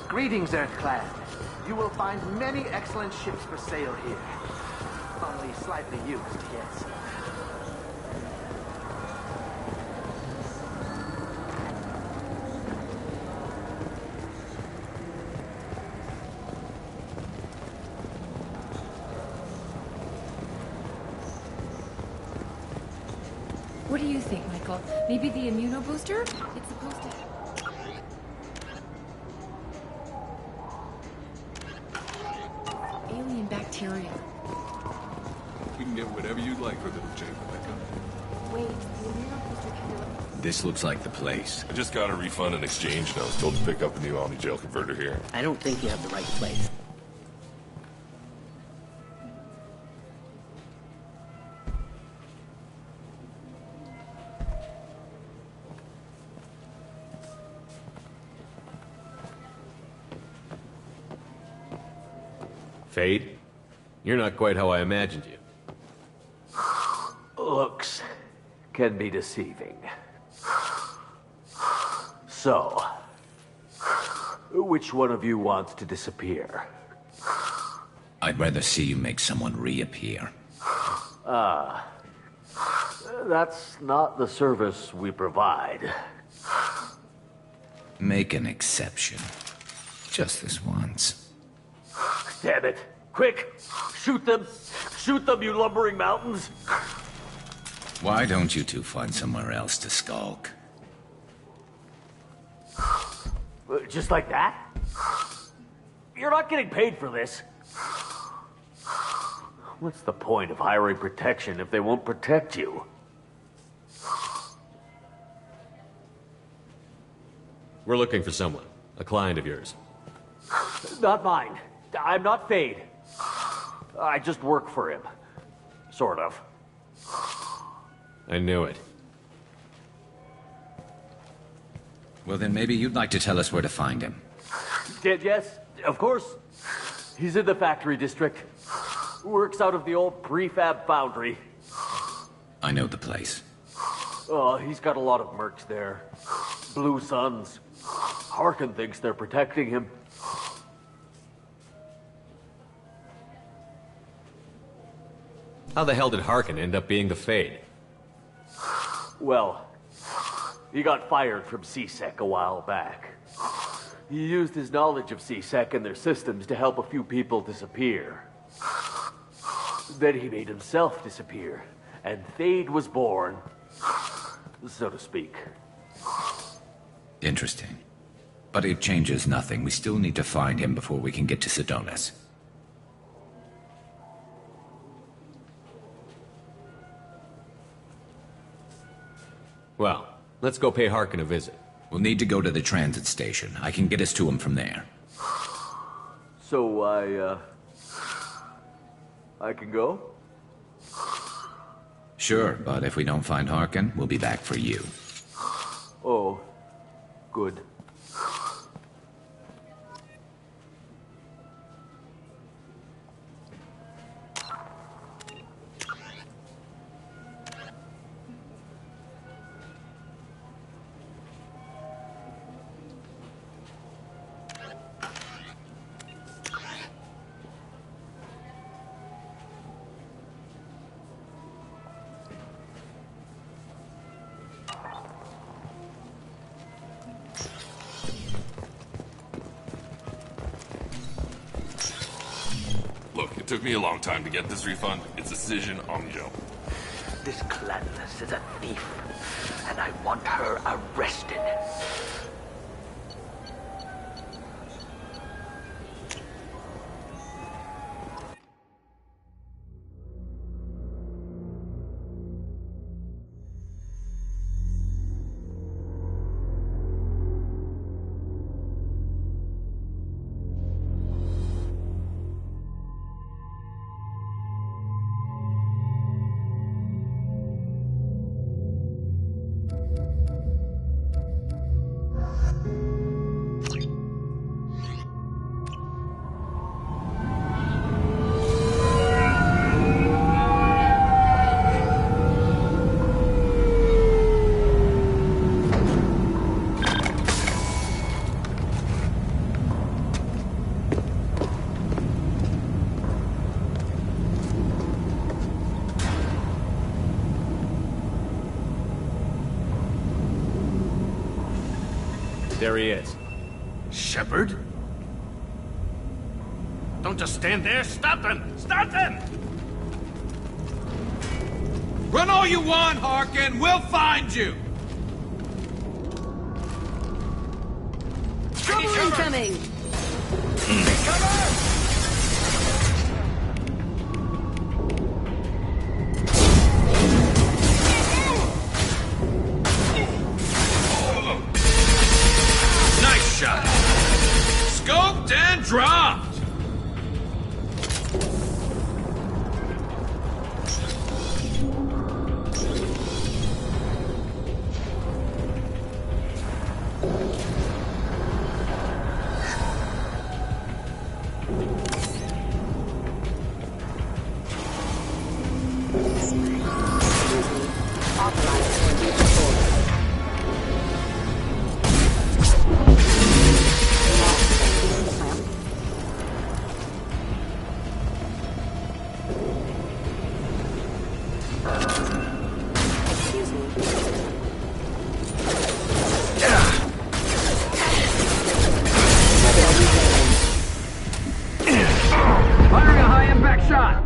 [SPEAKER 22] Greetings, Earth Clan. You will find many excellent ships for sale here. Only slightly used, yes.
[SPEAKER 23] What do you think, Michael? Maybe the immunobooster? It's supposed to... Alien bacteria.
[SPEAKER 24] We can get whatever you'd like for little Jake, Rebecca.
[SPEAKER 23] Wait, the immunobooster can...
[SPEAKER 20] This looks like the place.
[SPEAKER 24] I just got a refund and exchange, and I was told to pick up a new Omni-Gel converter here.
[SPEAKER 19] I don't think you have the right place.
[SPEAKER 3] Fade? You're not quite how I imagined you.
[SPEAKER 25] Looks can be deceiving. So, which one of you wants to disappear?
[SPEAKER 20] I'd rather see you make someone reappear.
[SPEAKER 25] That's not the service we provide.
[SPEAKER 20] Make an exception. Just this once.
[SPEAKER 25] Damn it. Quick! Shoot them! Shoot them, you lumbering mountains!
[SPEAKER 20] Why don't you two find somewhere else to skulk?
[SPEAKER 25] Just like that? You're not getting paid for this. What's the point of hiring protection if they won't protect you?
[SPEAKER 3] We're looking for someone. A client of yours.
[SPEAKER 25] Not mine. I'm not Fade. I just work for him. Sort of.
[SPEAKER 3] I knew it.
[SPEAKER 20] Well, then maybe you'd like to tell us where to find him.
[SPEAKER 25] Yes, of course. He's in the factory district. Works out of the old prefab foundry.
[SPEAKER 20] I know the place.
[SPEAKER 25] He's got a lot of mercs there. Blue Suns. Harkin thinks they're protecting him.
[SPEAKER 3] How the hell did Harkin end up being the Fade?
[SPEAKER 25] Well, he got fired from CSEC a while back. He used his knowledge of CSEC and their systems to help a few people disappear. Then he made himself disappear, and Fade was born, so to speak.
[SPEAKER 20] Interesting. But it changes nothing. We still need to find him before we can get to Sedonis.
[SPEAKER 3] Well, let's go pay Harkin a visit.
[SPEAKER 20] We'll need to go to the transit station. I can get us to him from there.
[SPEAKER 25] So I can go?
[SPEAKER 20] Sure, but if we don't find Harkin, we'll be back for you.
[SPEAKER 25] Oh, good.
[SPEAKER 24] took me a long time to get this refund. It's a decision on the jump.
[SPEAKER 22] This Clanless is a thief, and I want her arrested.
[SPEAKER 6] There he is.
[SPEAKER 7] Shepard? Don't just stand there. Stop him! Stop him!
[SPEAKER 9] Run all you want, Harkin. We'll find you.
[SPEAKER 12] Trouble incoming!
[SPEAKER 9] Nice shot. Scoped and dropped.
[SPEAKER 15] Firing a high-impact shot!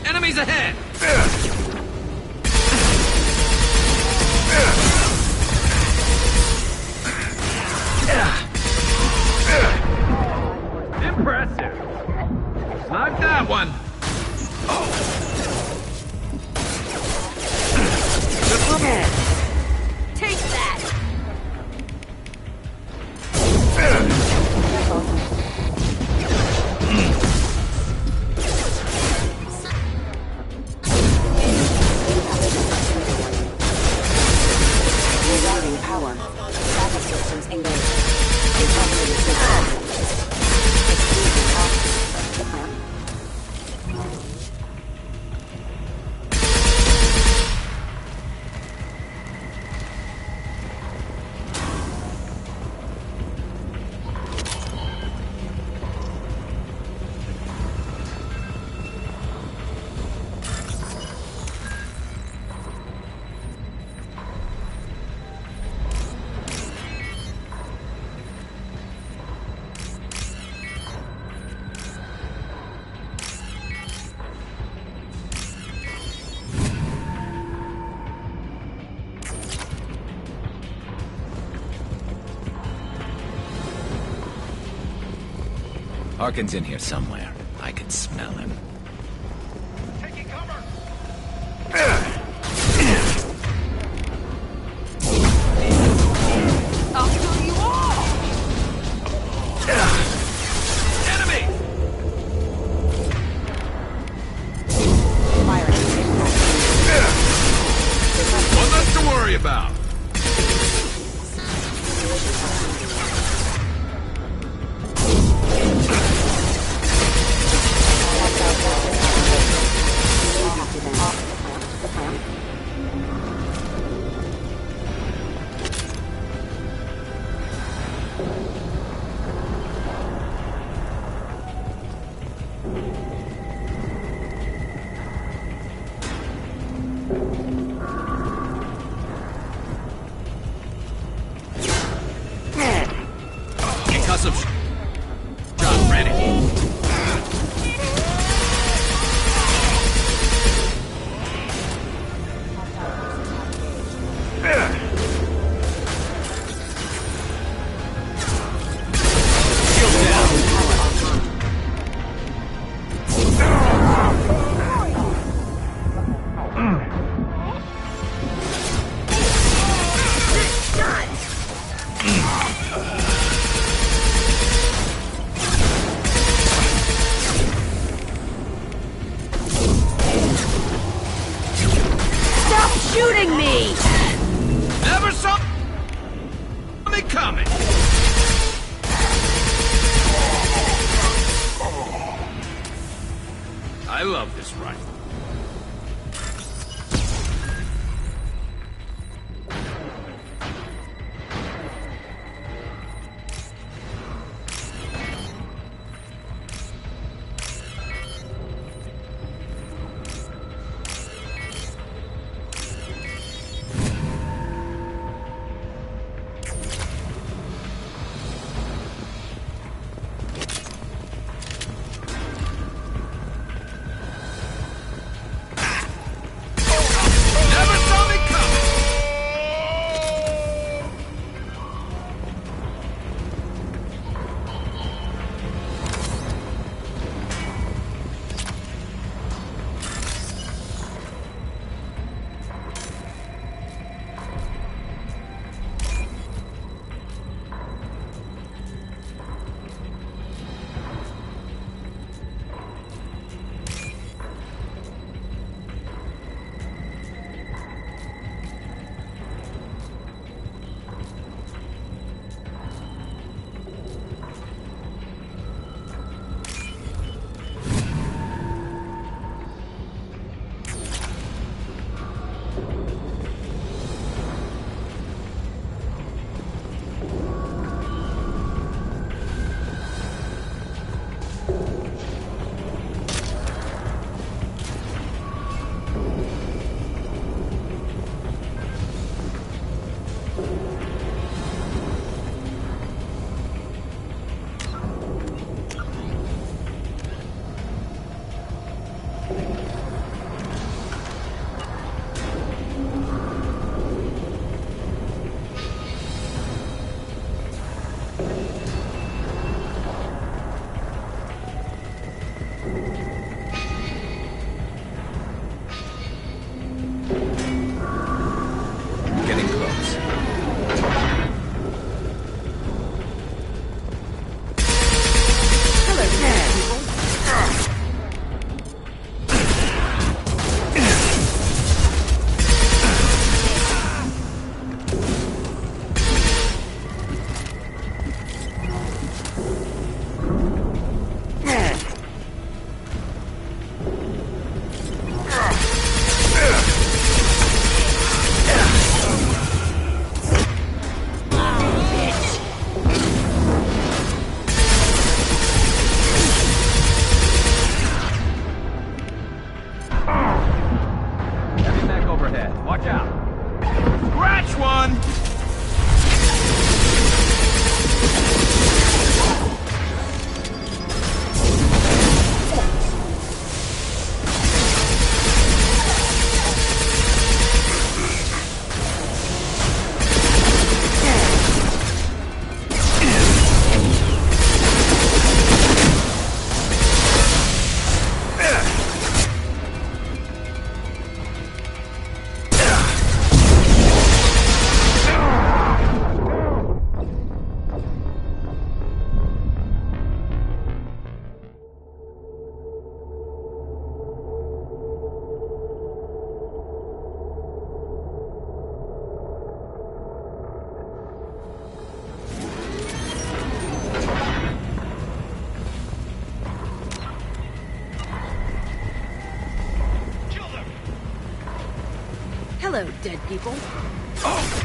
[SPEAKER 9] Enemies ahead.
[SPEAKER 7] Impressive!
[SPEAKER 9] Not that one.
[SPEAKER 12] Take that!
[SPEAKER 14] Rerouting power. Backup systems engaged. Recovery system. Exclusion power.
[SPEAKER 20] Harkin's in here somewhere. I can smell him.
[SPEAKER 12] I'll kill you all!
[SPEAKER 9] Enemy! One less to worry about. coming! I love this rifle.
[SPEAKER 12] Hello, dead people.
[SPEAKER 9] Oh!